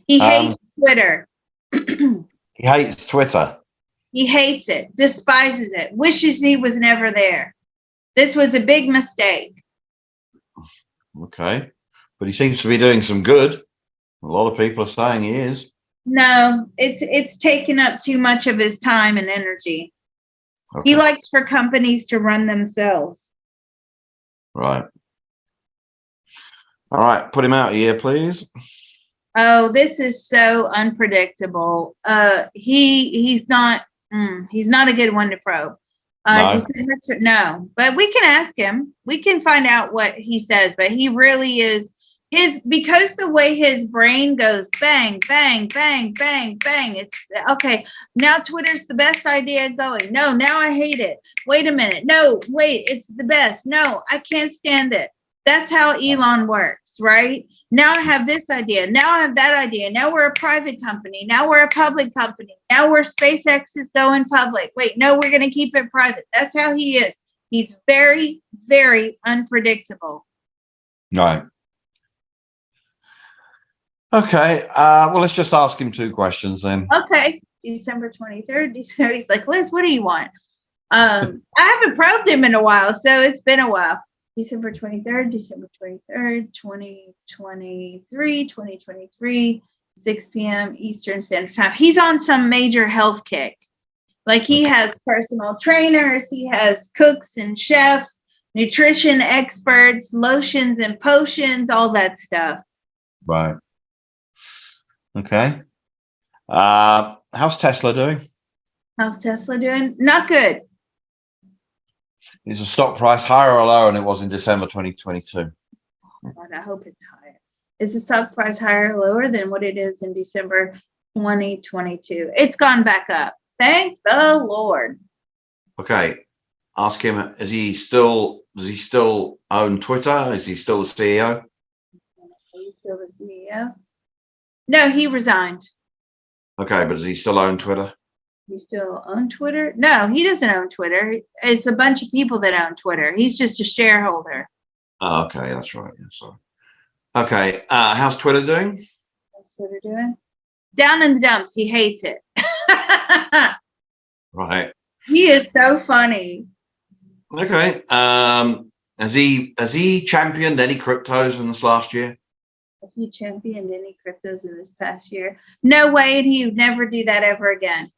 He hates Twitter. He hates Twitter. He hates it, despises it, wishes he was never there. This was a big mistake. Okay. But he seems to be doing some good. A lot of people are saying he is. No, it's taken up too much of his time and energy. Okay. He likes for companies to run themselves. Right. All right. Put him out of here, please. Oh, this is so unpredictable. He's not a good one to probe. No. No, but we can ask him. We can find out what he says, but he really is because the way his brain goes bang, bang, bang, bang, bang. It's okay. Now Twitter's the best idea going. No, now I hate it. Wait a minute. No, wait, it's the best. No, I can't stand it. That's how Elon works, right? Now I have this idea. Now I have that idea. Now we're a private company. Now we're a public company. Now we're SpaceX is going public. Wait, no, we're going to keep it private. That's how he is. He's very, very unpredictable. Right. Okay. Well, let's just ask him 2 questions then. Okay. December 23rd. He's like, Liz, what do you want? I haven't probed him in a while, so it's been a while. December 23rd, 2023, 6 p.m. Eastern Standard Time. He's on some major health kick. Like he has personal trainers, he has cooks and chefs, nutrition experts, lotions and potions, all that stuff. Right. Okay. How's Tesla doing? How's Tesla doing? Not good. Is the stock price higher or lower than it was in December 2022? God, I hope it's higher. Is the stock price higher or lower than what it is in December 2022? It's gone back up. Thank the Lord. Okay. Ask him, does he still own Twitter? Is he still the CEO? Are you still the CEO? No, he resigned. Okay, but does he still own Twitter? He still own Twitter? No, he doesn't own Twitter. It's a bunch of people that own Twitter. He's just a shareholder. Oh, okay, that's right. Yeah, sorry. Okay, how's Twitter doing? How's Twitter doing? Down in the dumps. He hates it. Right. He is so funny. Okay. Has he championed any cryptos in this last year? Have he championed any cryptos in this past year? No way, and he would never do that ever again.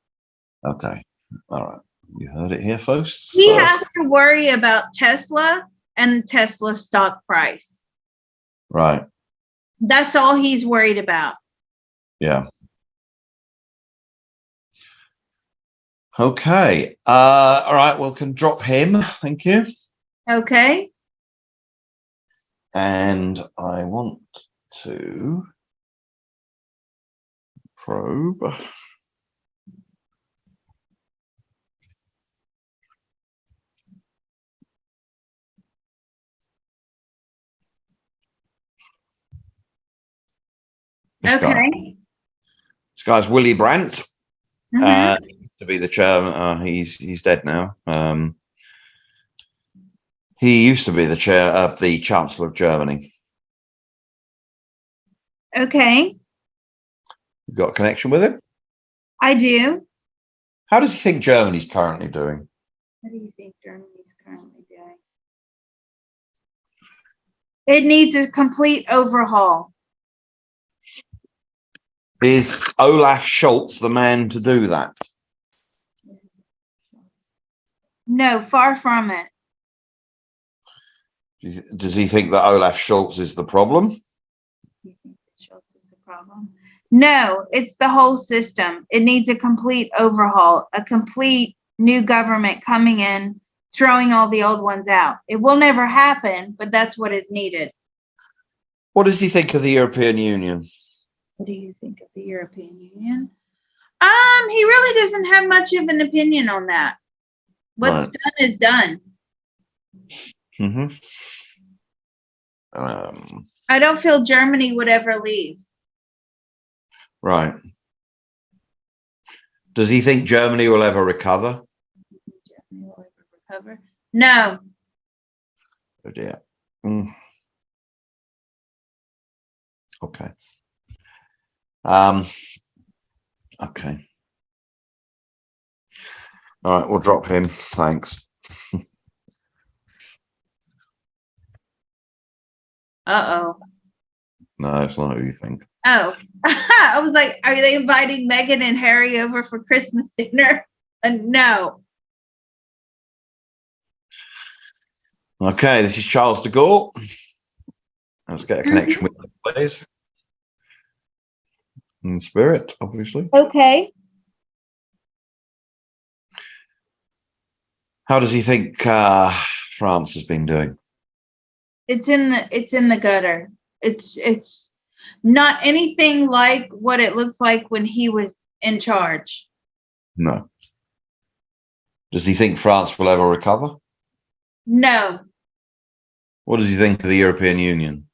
Okay. All right. You heard it here, folks. He has to worry about Tesla and Tesla stock price. Right. That's all he's worried about. Yeah. Okay. All right. Well, can drop him. Thank you. Okay. And I want to probe. Okay. This guy's Willy Brandt. Mhm. He used to be the chairman. He's dead now. He used to be the chair of the Chancellor of Germany. Okay. You got a connection with him? I do. How does he think Germany's currently doing? What do you think Germany's currently doing? It needs a complete overhaul. Is Olaf Scholz the man to do that? No, far from it. Does he think that Olaf Scholz is the problem? You think that Schultz is the problem? No, it's the whole system. It needs a complete overhaul, a complete new government coming in, throwing all the old ones out. It will never happen, but that's what is needed. What does he think of the European Union? What do you think of the European Union? He really doesn't have much of an opinion on that. What's Right. done is done. Mm-hmm. I don't feel Germany would ever leave. Right. Does he think Germany will ever recover? Germany will ever recover? No. Oh dear. Okay. Okay. All right, we'll drop him. Thanks. Uh-oh. No, it's not who you think. Oh, I was like, are they inviting Meghan and Harry over for Christmas dinner? No. Okay, this is Charles de Gaulle. Let's get a connection with him, please. In spirit, obviously. Okay. How does he think France has been doing? It's in the gutter. It's not anything like what it looks like when he was in charge. No. Does he think France will ever recover? No. What does he think of the European Union?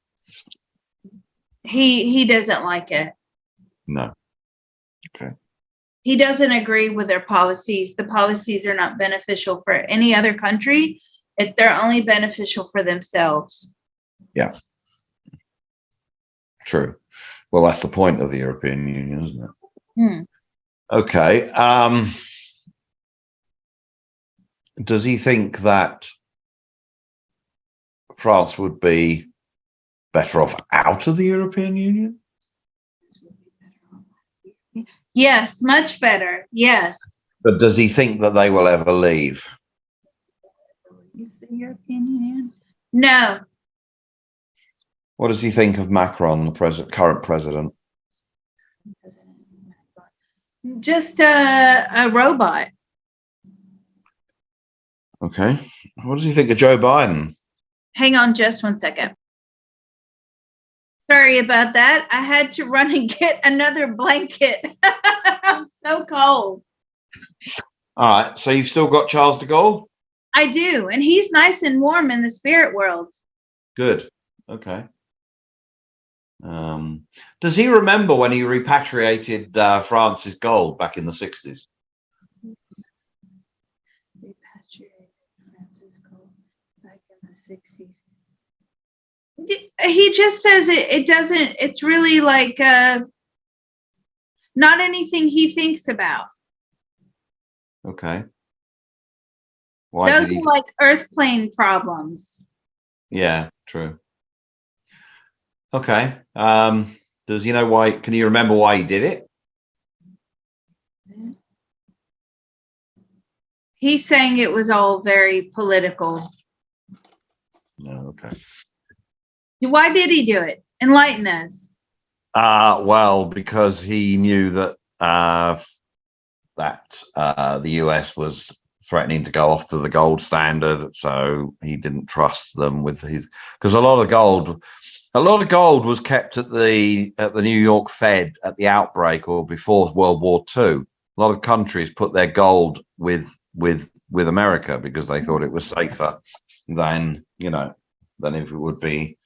He doesn't like it. No. Okay. He doesn't agree with their policies. The policies are not beneficial for any other country. They're only beneficial for themselves. Yeah. True. Well, that's the point of the European Union, isn't it? Okay. Does he think that France would be better off out of the European Union? Yes, much better. Yes. But does he think that they will ever leave? The European Union? No. What does he think of Macron, the current president? Just a robot. Okay. What does he think of Joe Biden? Hang on just 1 second. Sorry about that. I had to run and get another blanket. I'm so cold. All right. So you've still got Charles de Gaulle? I do. And he's nice and warm in the spirit world. Good. Okay. Does he remember when he repatriated France's gold back in the 60s? Repatriated France's gold back in the 60s. He just says it doesn't, it's really like not anything he thinks about. Okay. Those are like earth plane problems. Yeah, true. Okay. Does he know why? Can you remember why he did it? He's saying it was all very political. No, okay. Why did he do it? Enlighten us. Well, because he knew that the US was threatening to go off to the gold standard, so he didn't trust them with his, because a lot of gold was kept at the New York Fed at the outbreak or before World War II. A lot of countries put their gold with America because they thought it was safer than if it would be,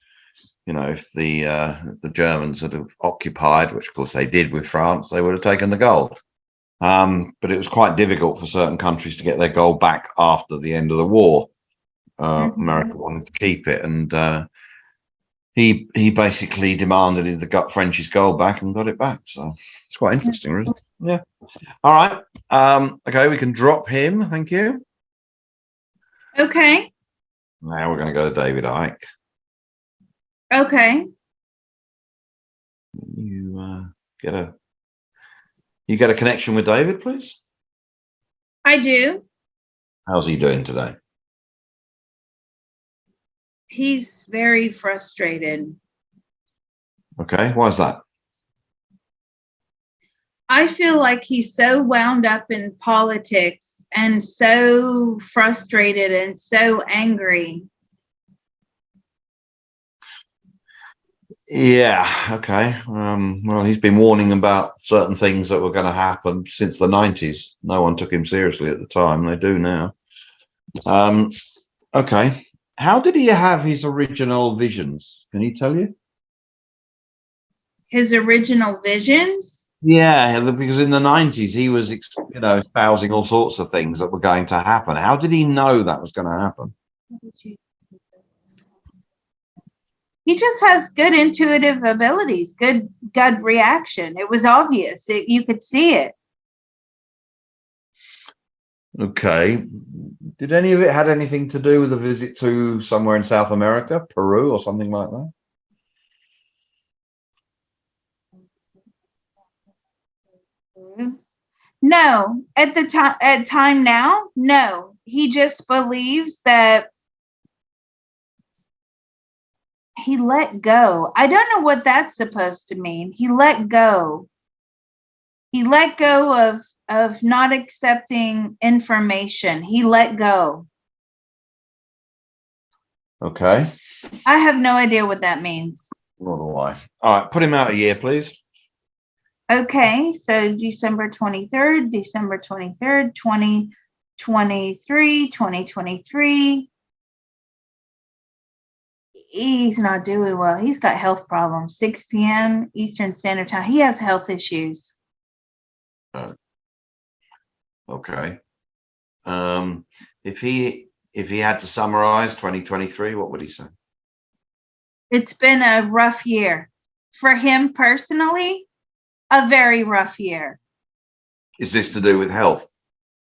if the Germans had occupied, which of course they did with France, they would have taken the gold. But it was quite difficult for certain countries to get their gold back after the end of the war. America wanted to keep it, and he basically demanded the French's gold back and got it back. So it's quite interesting, isn't it? Yeah. All right. Okay, we can drop him. Thank you. Okay. Now we're going to go to David Icke. Okay. You get a connection with David, please. I do. How's he doing today? He's very frustrated. Okay, why is that? I feel like he's so wound up in politics and so frustrated and so angry. Yeah, okay. Well, he's been warning about certain things that were going to happen since the 90s. No one took him seriously at the time. They do now. Okay. How did he have his original visions? Can he tell you? His original visions? Yeah, because in the 90s he was, espousing all sorts of things that were going to happen. How did he know that was going to happen? He just has good intuitive abilities, good gut reaction. It was obvious. You could see it. Okay. Did any of it had anything to do with a visit to somewhere in South America, Peru or something like that? No, at time now, no. He just believes that he let go. I don't know what that's supposed to mean. He let go. He let go of not accepting information. He let go. Okay. I have no idea what that means. Nor do I. All right, put him out a year, please. Okay, so December 23rd, 2023. He's not doing well. He's got health problems. 6 p.m. Eastern Standard Time. He has health issues. Okay. If he had to summarize 2023, what would he say? It's been a rough year. For him personally, a very rough year. Is this to do with health?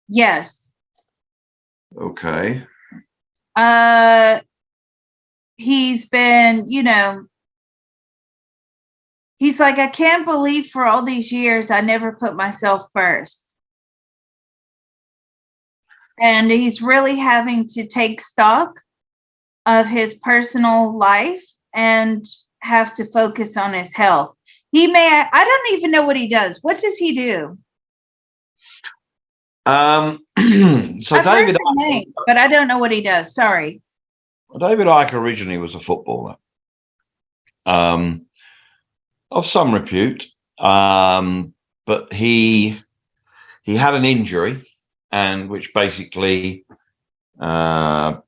Yes. Okay. He's been, he's like, I can't believe for all these years I never put myself first. And he's really having to take stock of his personal life and have to focus on his health. I don't even know what he does. What does he do? So I've David, heard the name, but I don't know what he does. Sorry. David Icke originally was a footballer, of some repute, but he had an injury, and which basically made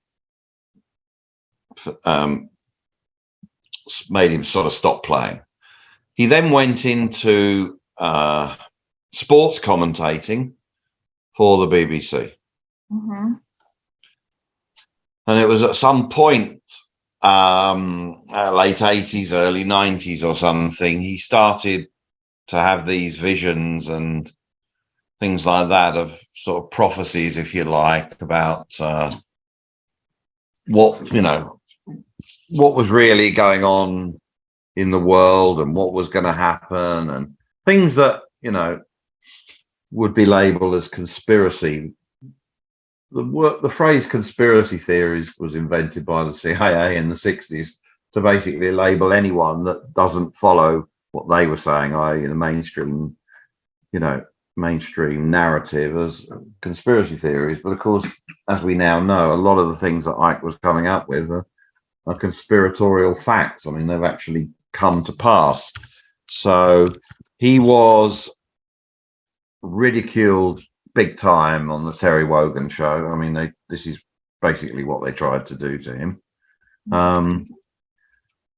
him sort of stop playing. He then went into sports commentating for the BBC. Mm-hmm. And it was at some point, late 80s, early 90s or something, he started to have these visions and things like that of sort of prophecies, if you like, about what was really going on in the world and what was going to happen, and things that, would be labeled as conspiracy. The phrase conspiracy theories was invented by the CIA in the 60s to basically label anyone that doesn't follow what they were saying, i.e. the mainstream narrative, as conspiracy theories. But of course, as we now know, a lot of the things that Ike was coming up with are conspiratorial facts. I mean, they've actually come to pass. So he was ridiculed big time on the Terry Wogan show. I mean, this is basically what they tried to do to him.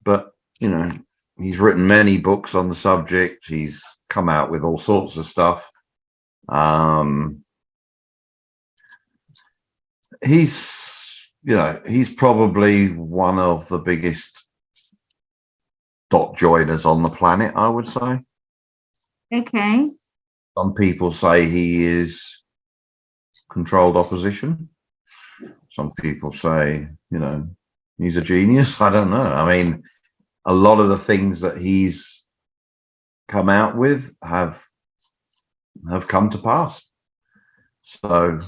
But he's written many books on the subject. He's come out with all sorts of stuff. He's probably one of the biggest dot joiners on the planet, I would say. Okay. Some people say he is controlled opposition. Some people say, he's a genius. I don't know. I mean, a lot of the things that he's come out with have come to pass. So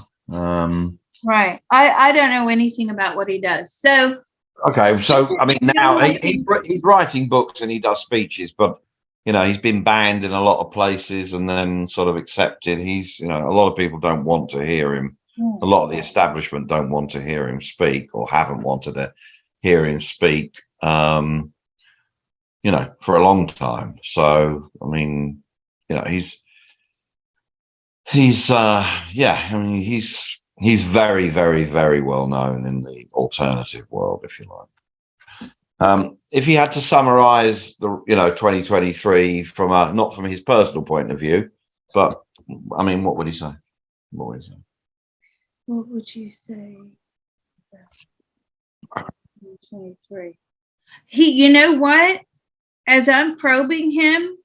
Right. I don't know anything about what he does. So Okay, so I mean, now like he's writing books and he does speeches, but he's been banned in a lot of places and then sort of accepted. He's, a lot of people don't want to hear him. A lot of the establishment don't want to hear him speak, or haven't wanted to hear him speak, for a long time. So, I mean, he's very, very, very well known in the alternative world, if you like. If he had to summarize the 2023 from not from his personal point of view, but I mean, what would he say? What would he say? What would you say? 23. You know what? As I'm probing him,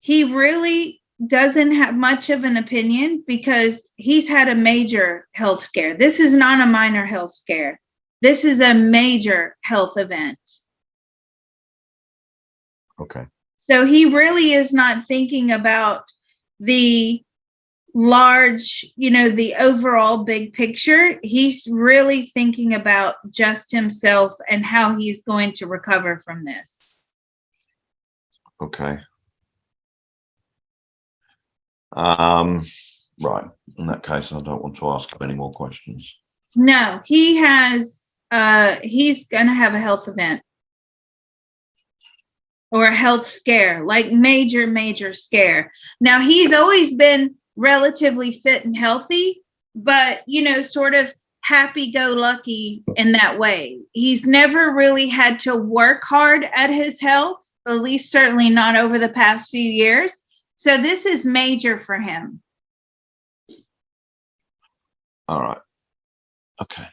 he really doesn't have much of an opinion because he's had a major health scare. This is not a minor health scare. This is a major health event. Okay. So he really is not thinking about the large, the overall big picture. He's really thinking about just himself and how he's going to recover from this. Okay. Right. In that case, I don't want to ask him any more questions. No, he has, he's going to have a health event or a health scare, like major, major scare. Now, he's always been relatively fit and healthy, but, sort of happy-go-lucky in that way. He's never really had to work hard at his health, at least certainly not over the past few years. So this is major for him. All right. Okay.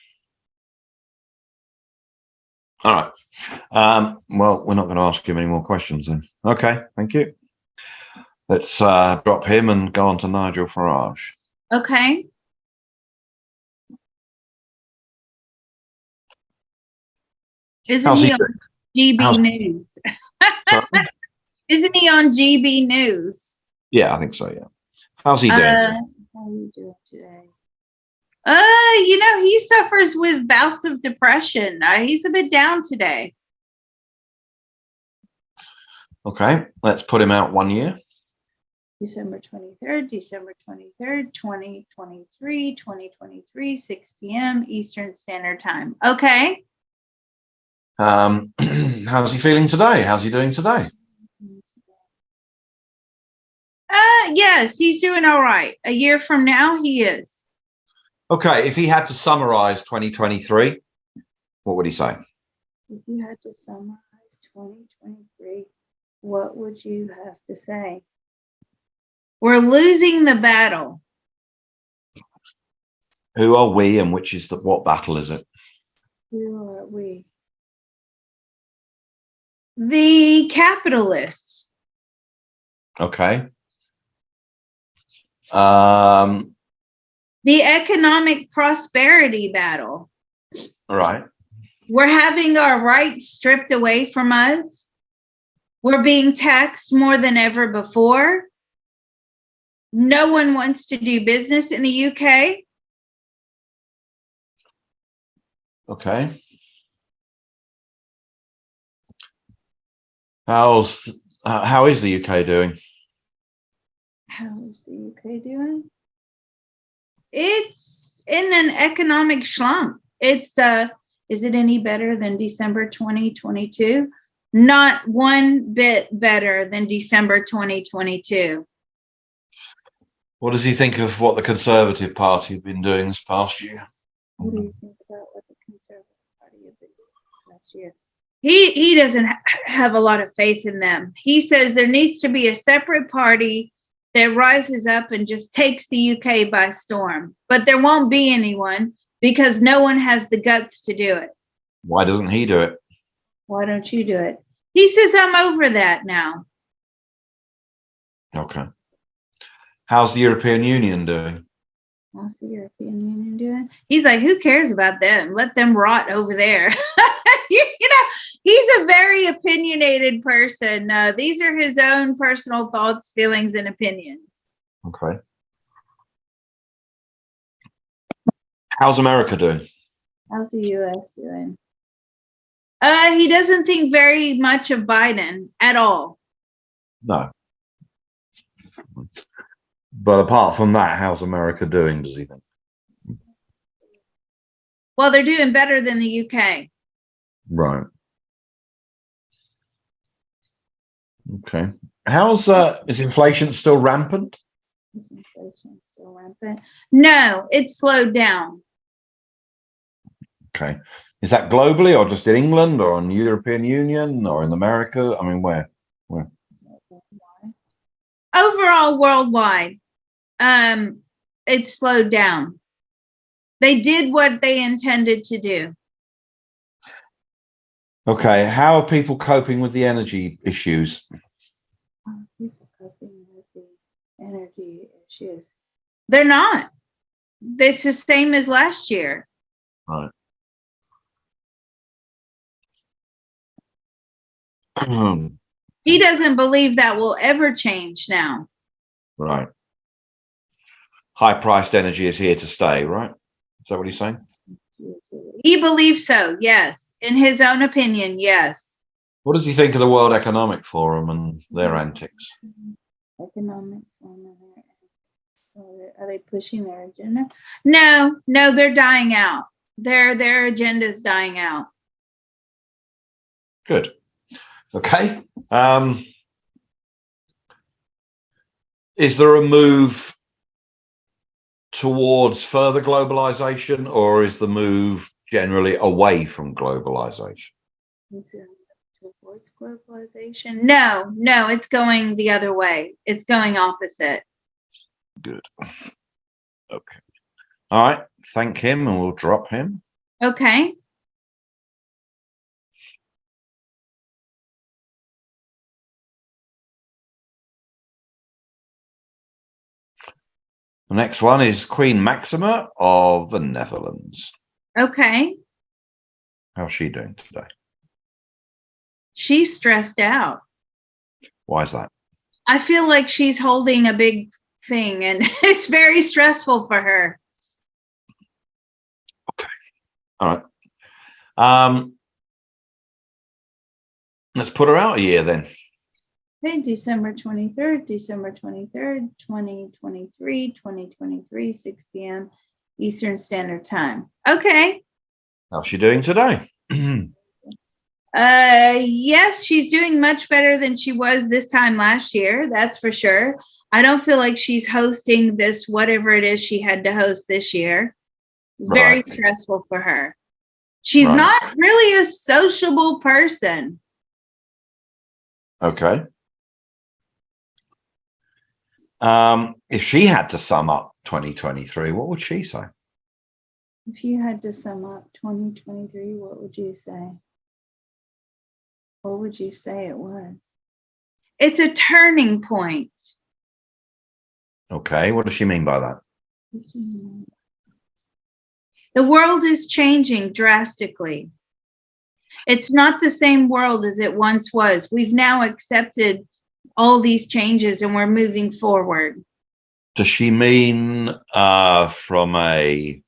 All right. Well, we're not going to ask him any more questions then. Okay. Thank you. Let's drop him and go on to Nigel Farage. Okay. Isn't he on GB News? Isn't he on GB News? Yeah, I think so, yeah. How's he doing? How are you doing today? He suffers with bouts of depression. He's a bit down today. Okay, let's put him out 1 year. December 23rd, 2023, 6 p.m. Eastern Standard Time. Okay. How's he feeling today? How's he doing today? Yes, he's doing all right. A year from now, he is. Okay, if he had to summarize 2023, what would he say? If you had to summarize 2023, what would you have to say? We're losing the battle. Who are we and what battle is it? Who are we? The capitalists. Okay. The economic prosperity battle. All right. We're having our rights stripped away from us. We're being taxed more than ever before. No one wants to do business in the UK. Okay. How is the UK doing? How is the UK doing? It's in an economic slump. It's is it any better than December 2022? Not one bit better than December 2022. What does he think of what the Conservative Party have been doing this past year? What do you think about what the Conservative Party have been doing this past year? He doesn't have a lot of faith in them. He says there needs to be a separate party that rises up and just takes the UK by storm. But there won't be anyone because no one has the guts to do it. Why doesn't he do it? Why don't you do it? He says, I'm over that now. Okay. How's the European Union doing? How's the European Union doing? He's like, who cares about them? Let them rot over there. He's a very opinionated person. These are his own personal thoughts, feelings, and opinions. Okay. How's America doing? How's the U.S. doing? He doesn't think very much of Biden at all. No. But apart from that, how's America doing, does he think? Well, they're doing better than the UK. Right. Okay. Is inflation still rampant? Is inflation still rampant? No, it's slowed down. Okay. Is that globally or just in England or in the European Union or in America? I mean, where? Overall, worldwide, it's slowed down. They did what they intended to do. Okay. How are people coping with the energy issues? People coping with the energy issues. They're not. It's the same as last year. Right. He doesn't believe that will ever change now. Right. High-priced energy is here to stay, right? Is that what he's saying? He believes so, yes. In his own opinion, yes. What does he think of the World Economic Forum and their antics? Economic Forum. Are they pushing their agenda? No, they're dying out. Their agenda is dying out. Good. Okay. Is there a move towards further globalization, or is the move generally away from globalization? Towards globalization? No, it's going the other way. It's going opposite. Good. Okay. All right. Thank him, and we'll drop him. Okay. The next one is Queen Maxima of the Netherlands. Okay. How's she doing today? She's stressed out. Why is that? I feel like she's holding a big thing and it's very stressful for her. Okay. All right. Let's put her out a year then. Okay, December 23rd, 2023, 6 p.m. Eastern Standard Time. Okay. How's she doing today? Yes, she's doing much better than she was this time last year. That's for sure. I don't feel like she's hosting this, whatever it is she had to host this year. It's very stressful for her. She's not really a sociable person. Okay. If she had to sum up 2023, what would she say? If you had to sum up 2023, what would you say? What would you say it was? It's a turning point. Okay. What does she mean by that? The world is changing drastically. It's not the same world as it once was. We've now accepted all these changes and we're moving forward. Does she mean from a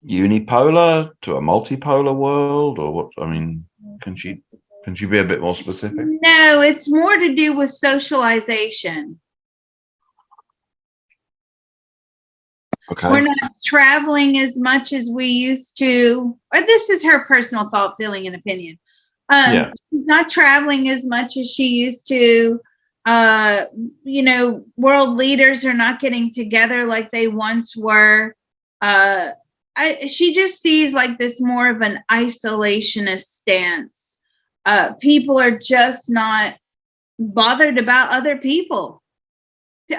unipolar to a multipolar world, or what? I mean, can she be a bit more specific? No, it's more to do with socialization. Okay. We're not traveling as much as we used to. Or this is her personal thought, feeling, and opinion. She's not traveling as much as she used to. World leaders are not getting together like they once were. She just sees like this more of an isolationist stance. People are just not bothered about other people.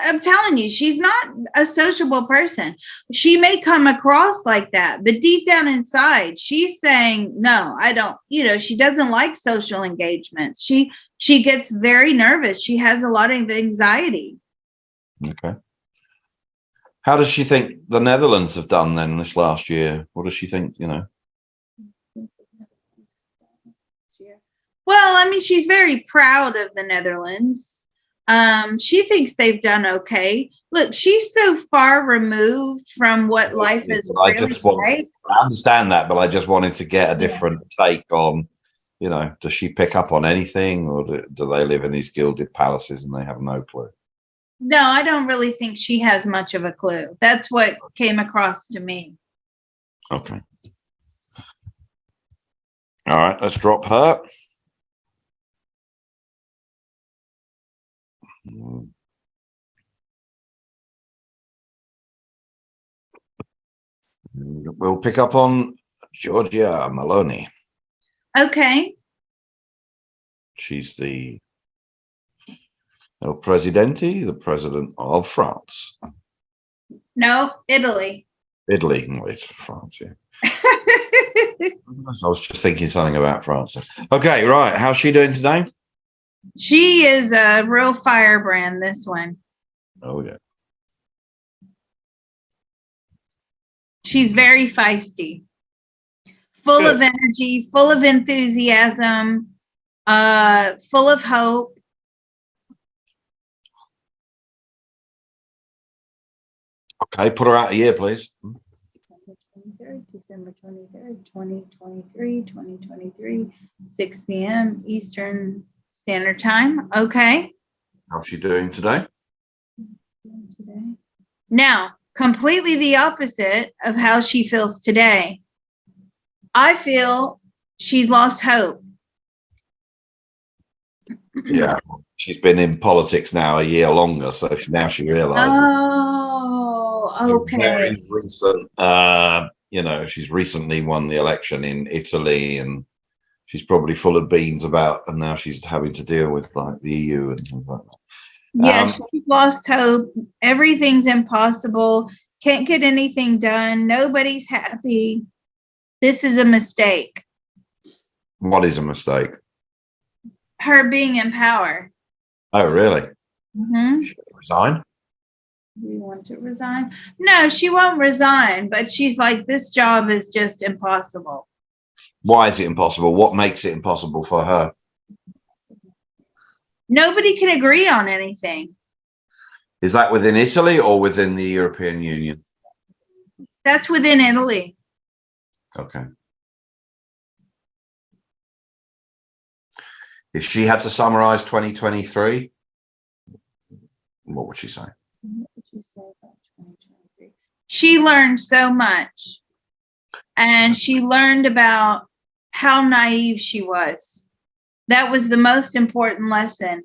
I'm telling you, she's not a sociable person. She may come across like that, but deep down inside, she's saying, no, I don't, she doesn't like social engagements. She gets very nervous. She has a lot of anxiety. Okay. How does she think the Netherlands have done then this last year? What does she think, Well, I mean, she's very proud of the Netherlands. She thinks they've done okay. Look, she's so far removed from what life is I really just want, like. I understand that, but I just wanted to get a Yeah. different take on, does she pick up on anything, or do they live in these gilded palaces and they have no clue? No, I don't really think she has much of a clue. That's what came across to me. Okay. All right, let's drop her. We'll pick up on Giorgia Meloni. Okay. She's the El Presidente, the president of France. No, Italy. Italy, no, it's France, yeah. I was just thinking something about France. Okay, right. How's she doing today? She is a real firebrand, this one. Oh, yeah. She's very feisty, full Good. of energy, full of enthusiasm, full of hope. Okay, put her out a year, please. December 23rd, 2023, 2023, 6 p.m. Eastern Standard Time. Okay. How's she doing today? Now, completely the opposite of how she feels today. I feel she's lost hope. Yeah, she's been in politics now a year longer, so now she realizes. Oh, okay. Very recent, she's recently won the election in Italy, and she's probably full of beans about, and now she's having to deal with like the EU and things like that. Yeah, she's lost hope. Everything's impossible. Can't get anything done. Nobody's happy. This is a mistake. What is a mistake? Her being in power. Oh, really? Mm-hmm. Should resign? We want to resign? No, she won't resign, but she's like, this job is just impossible. Why is it impossible? What makes it impossible for her? Nobody can agree on anything. Is that within Italy or within the European Union? That's within Italy. Okay. If she had to summarize 2023, what would she say? What would you say about 2023? She learned so much. And she learned about how naive she was. That was the most important lesson.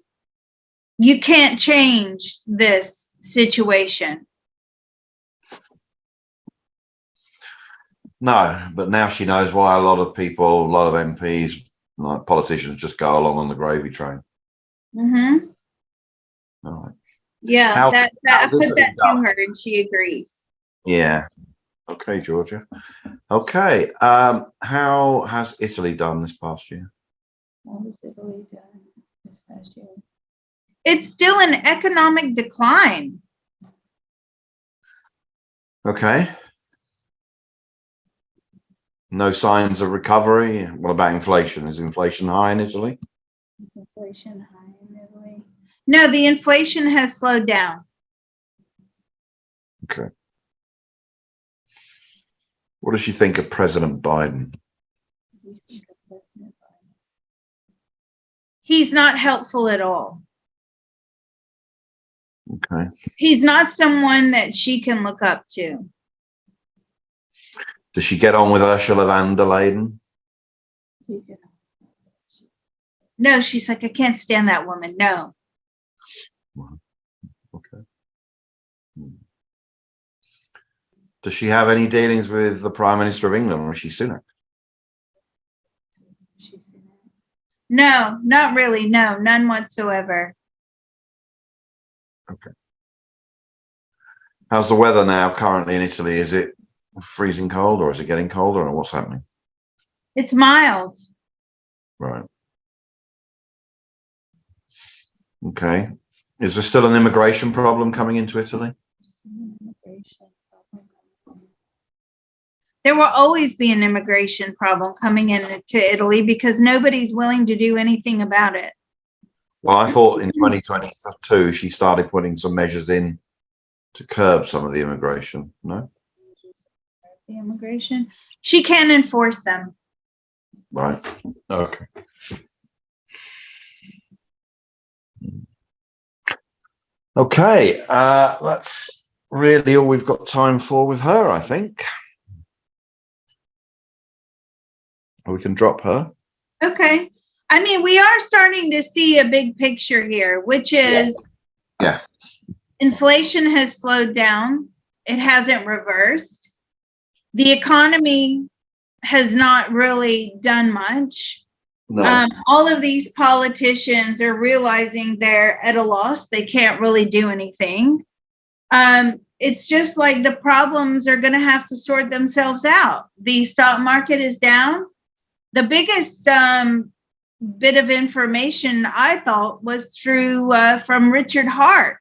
You can't change this situation. No, but now she knows why a lot of people, a lot of MPs, like politicians, just go along on the gravy train. Mm-hmm. All right. Yeah, I put that to her and she agrees. Yeah. Okay, Georgia. Okay. How has Italy done this past year? How has Italy done this past year? It's still an economic decline. Okay. No signs of recovery. What about inflation? Is inflation high in Italy? Is inflation high in Italy? No, the inflation has slowed down. Okay. What does she think of President Biden? He's not helpful at all. Okay. He's not someone that she can look up to. Does she get on with Ursula von der Leyen? No, she's like, I can't stand that woman. No. Okay. Does she have any dealings with the Prime Minister of England, or is she Sunak? No, not really. No, none whatsoever. Okay. How's the weather now currently in Italy? Is it freezing cold, or is it getting colder, or what's happening? It's mild. Right. Okay. Is there still an immigration problem coming into Italy? There will always be an immigration problem coming into Italy because nobody's willing to do anything about it. Well, I thought in 2022 she started putting some measures in to curb some of the immigration. No, The immigration, she can enforce them. right? Okay. Okay, that's really all we've got time for with her, I think. We can drop her. Okay. I mean, we are starting to see a big picture here, which is inflation has slowed down. It hasn't reversed. The economy has not really done much. No. All of these politicians are realizing they're at a loss. They can't really do anything. It's just like the problems are going to have to sort themselves out. The stock market is down. The biggest bit of information I thought was through from Richard Hart,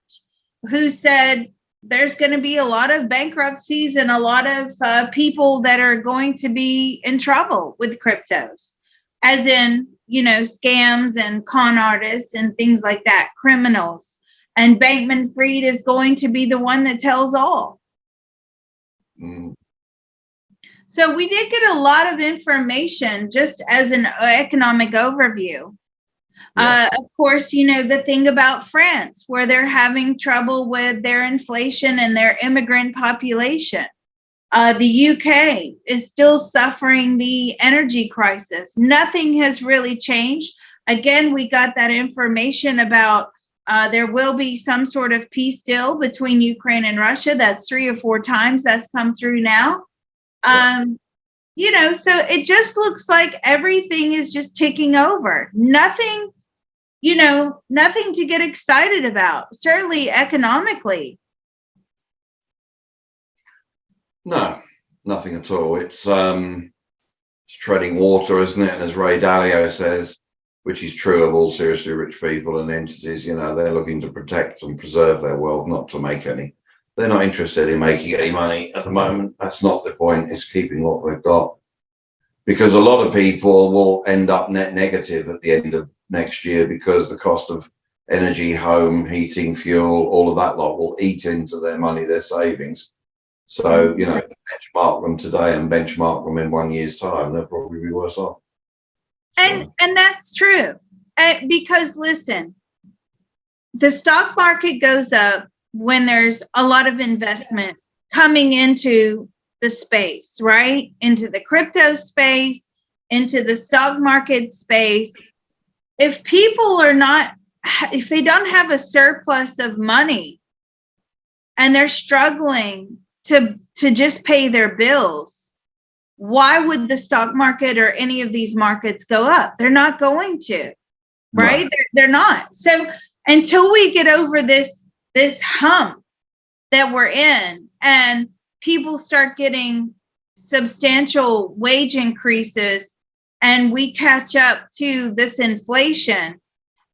who said there's going to be a lot of bankruptcies and a lot of people that are going to be in trouble with cryptos, as in, you know, scams and con artists and things like that, criminals. And Bankman-Fried is going to be the one that tells all. Mm. So we did get a lot of information just as an economic overview. Yeah. Of course, you know, the thing about France, where they're having trouble with their inflation and their immigrant population. The UK is still suffering the energy crisis. Nothing has really changed. Again, we got that information about there will be some sort of peace deal between Ukraine and Russia. That's 3 or 4 times that's come through now. You know, so it just looks like everything is just ticking over. Nothing, you know, nothing to get excited about, certainly economically. No, nothing at all. It's treading water, isn't it? And as Ray Dalio says, which is true of all seriously rich people and entities, you know, they're looking to protect and preserve their wealth, not to make any. They're not interested in making any money at the moment. That's not the point. It's keeping what they've got. Because a lot of people will end up net negative at the end of next year because the cost of energy, home, heating, fuel, all of that lot will eat into their money, their savings. So, you know, benchmark them today and benchmark them in 1 year's time, they'll probably be worse off. And that's true. Because listen, the stock market goes up when there's a lot of investment coming into the space, right? Into the crypto space, into the stock market space. If people are not, if they don't have a surplus of money and they're struggling to just pay their bills, why would the stock market or any of these markets go up? They're not going to, right? No. They're not. So until we get over this hump that we're in and people start getting substantial wage increases and we catch up to this inflation,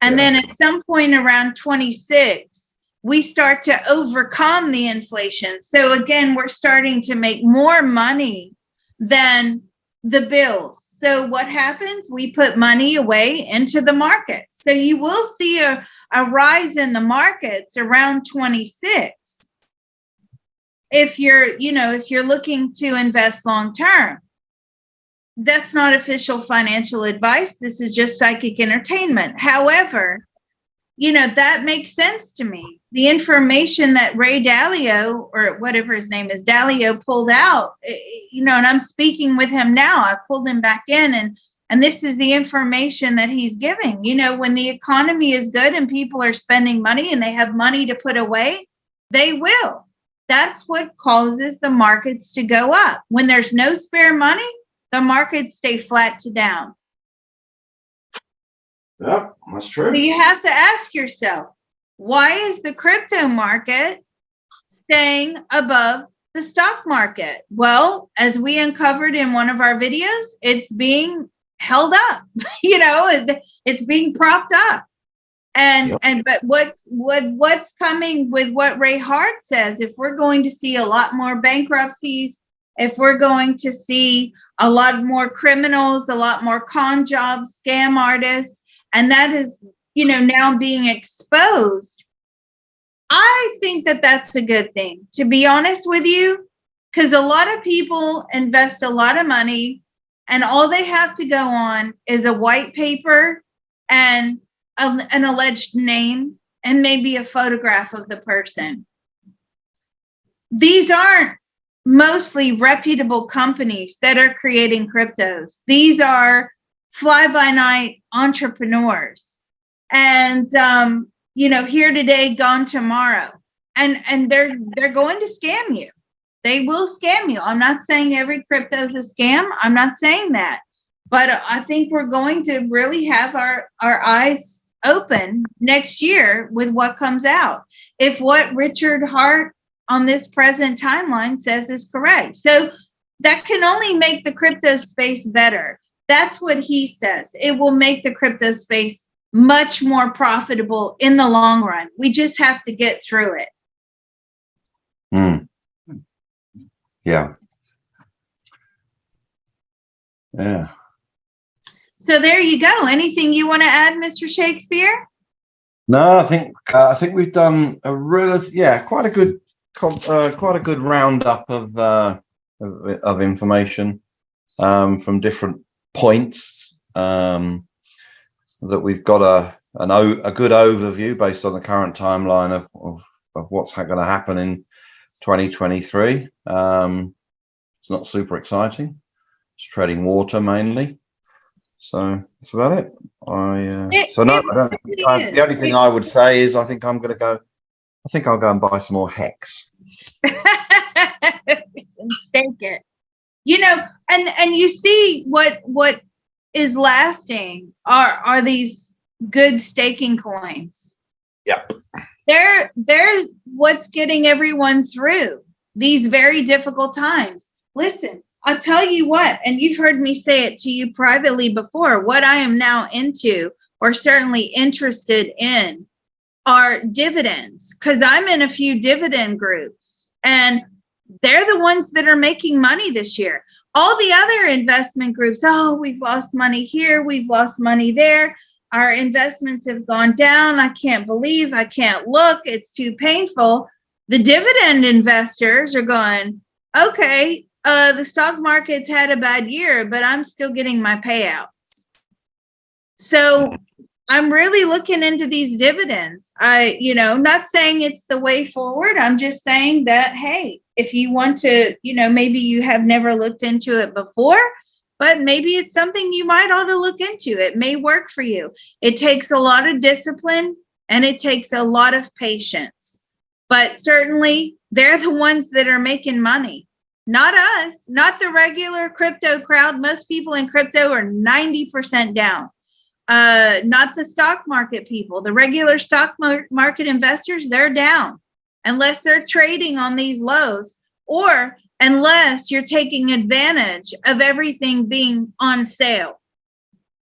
and then at some point around 26, we start to overcome the inflation. So again, we're starting to make more money than the bills. So what happens? We put money away into the market. So you will see a rise in the markets around 26. If you're, you know, if you're looking to invest long term. That's not official financial advice. This is just psychic entertainment. However, you know, that makes sense to me. The information that Ray Dalio, or whatever his name is, Dalio pulled out, you know, and I'm speaking with him now. I pulled him back in and this is the information that he's giving. You know, when the economy is good and people are spending money and they have money to put away, they will. That's what causes the markets to go up. When there's no spare money, the markets stay flat to down. Yeah, that's true. So you have to ask yourself, why is the crypto market staying above the stock market? Well, as we uncovered in one of our videos, it's being held up. You know, it's being propped up. But what's coming with what Ray Hart says, if we're going to see a lot more bankruptcies, if we're going to see a lot more criminals, a lot more con jobs, scam artists, and that is now being exposed, I think that that's a good thing, to be honest with you, because a lot of people invest a lot of money and all they have to go on is a white paper and an alleged name and maybe a photograph of the person. These aren't mostly reputable companies that are creating cryptos. These are fly-by-night entrepreneurs. And here today, gone tomorrow. And they're going to scam you. They will scam you. I'm not saying every crypto is a scam. I'm not saying that. But I think we're going to really have our eyes open next year with what comes out. If what Richard Hart on this present timeline says is correct. So that can only make the crypto space better. That's what he says. It will make the crypto space much more profitable in the long run. We just have to get through it. Yeah. Yeah. So there you go. Anything you want to add, Mr. Shakespeare? No, I think we've done quite a good roundup of information from different points. That we've got a good overview based on the current timeline of what's going to happen in 2023. It's not super exciting. It's treading water mainly. So that's about it. The only thing I would say is I'll go and buy some more Hex. And stake it. And you see what is lasting are these good staking coins. Yep. They're what's getting everyone through these very difficult times. Listen, I'll tell you what, and you've heard me say it to you privately before, what I am now into or certainly interested in are dividends, because I'm in a few dividend groups and they're the ones that are making money this year. All the other investment groups, we've lost money here, we've lost money there. Our investments have gone down. I can't look. It's too painful. The dividend investors are going, okay, the stock market's had a bad year, but I'm still getting my payouts. So I'm really looking into these dividends. Not saying it's the way forward. I'm just saying that, hey, if you want to, maybe you have never looked into it before, but maybe it's something you might ought to look into. It may work for you. It takes a lot of discipline and it takes a lot of patience, but certainly they're the ones that are making money. Not us, not the regular crypto crowd. Most people in crypto are 90% down. Not the stock market people. The regular stock market investors, they're down unless they're trading on these lows or unless you're taking advantage of everything being on sale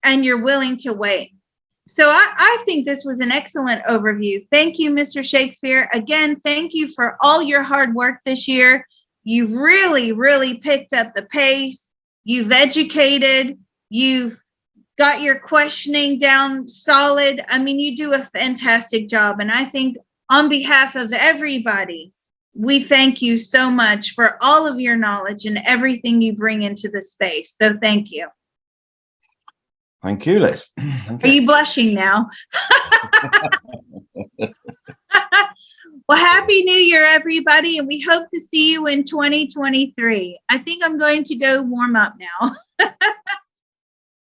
and you're willing to wait. So I think this was an excellent overview. Thank you, Mr. Shakespeare. Again, thank you for all your hard work this year. You really, really picked up the pace. You've educated. You've got your questioning down solid. I mean, you do a fantastic job. And I think on behalf of everybody, we thank you so much for all of your knowledge and everything you bring into the space. So thank you. Thank you, Liz. Are you blushing now? Well, Happy New Year, everybody. And we hope to see you in 2023. I think I'm going to go warm up now.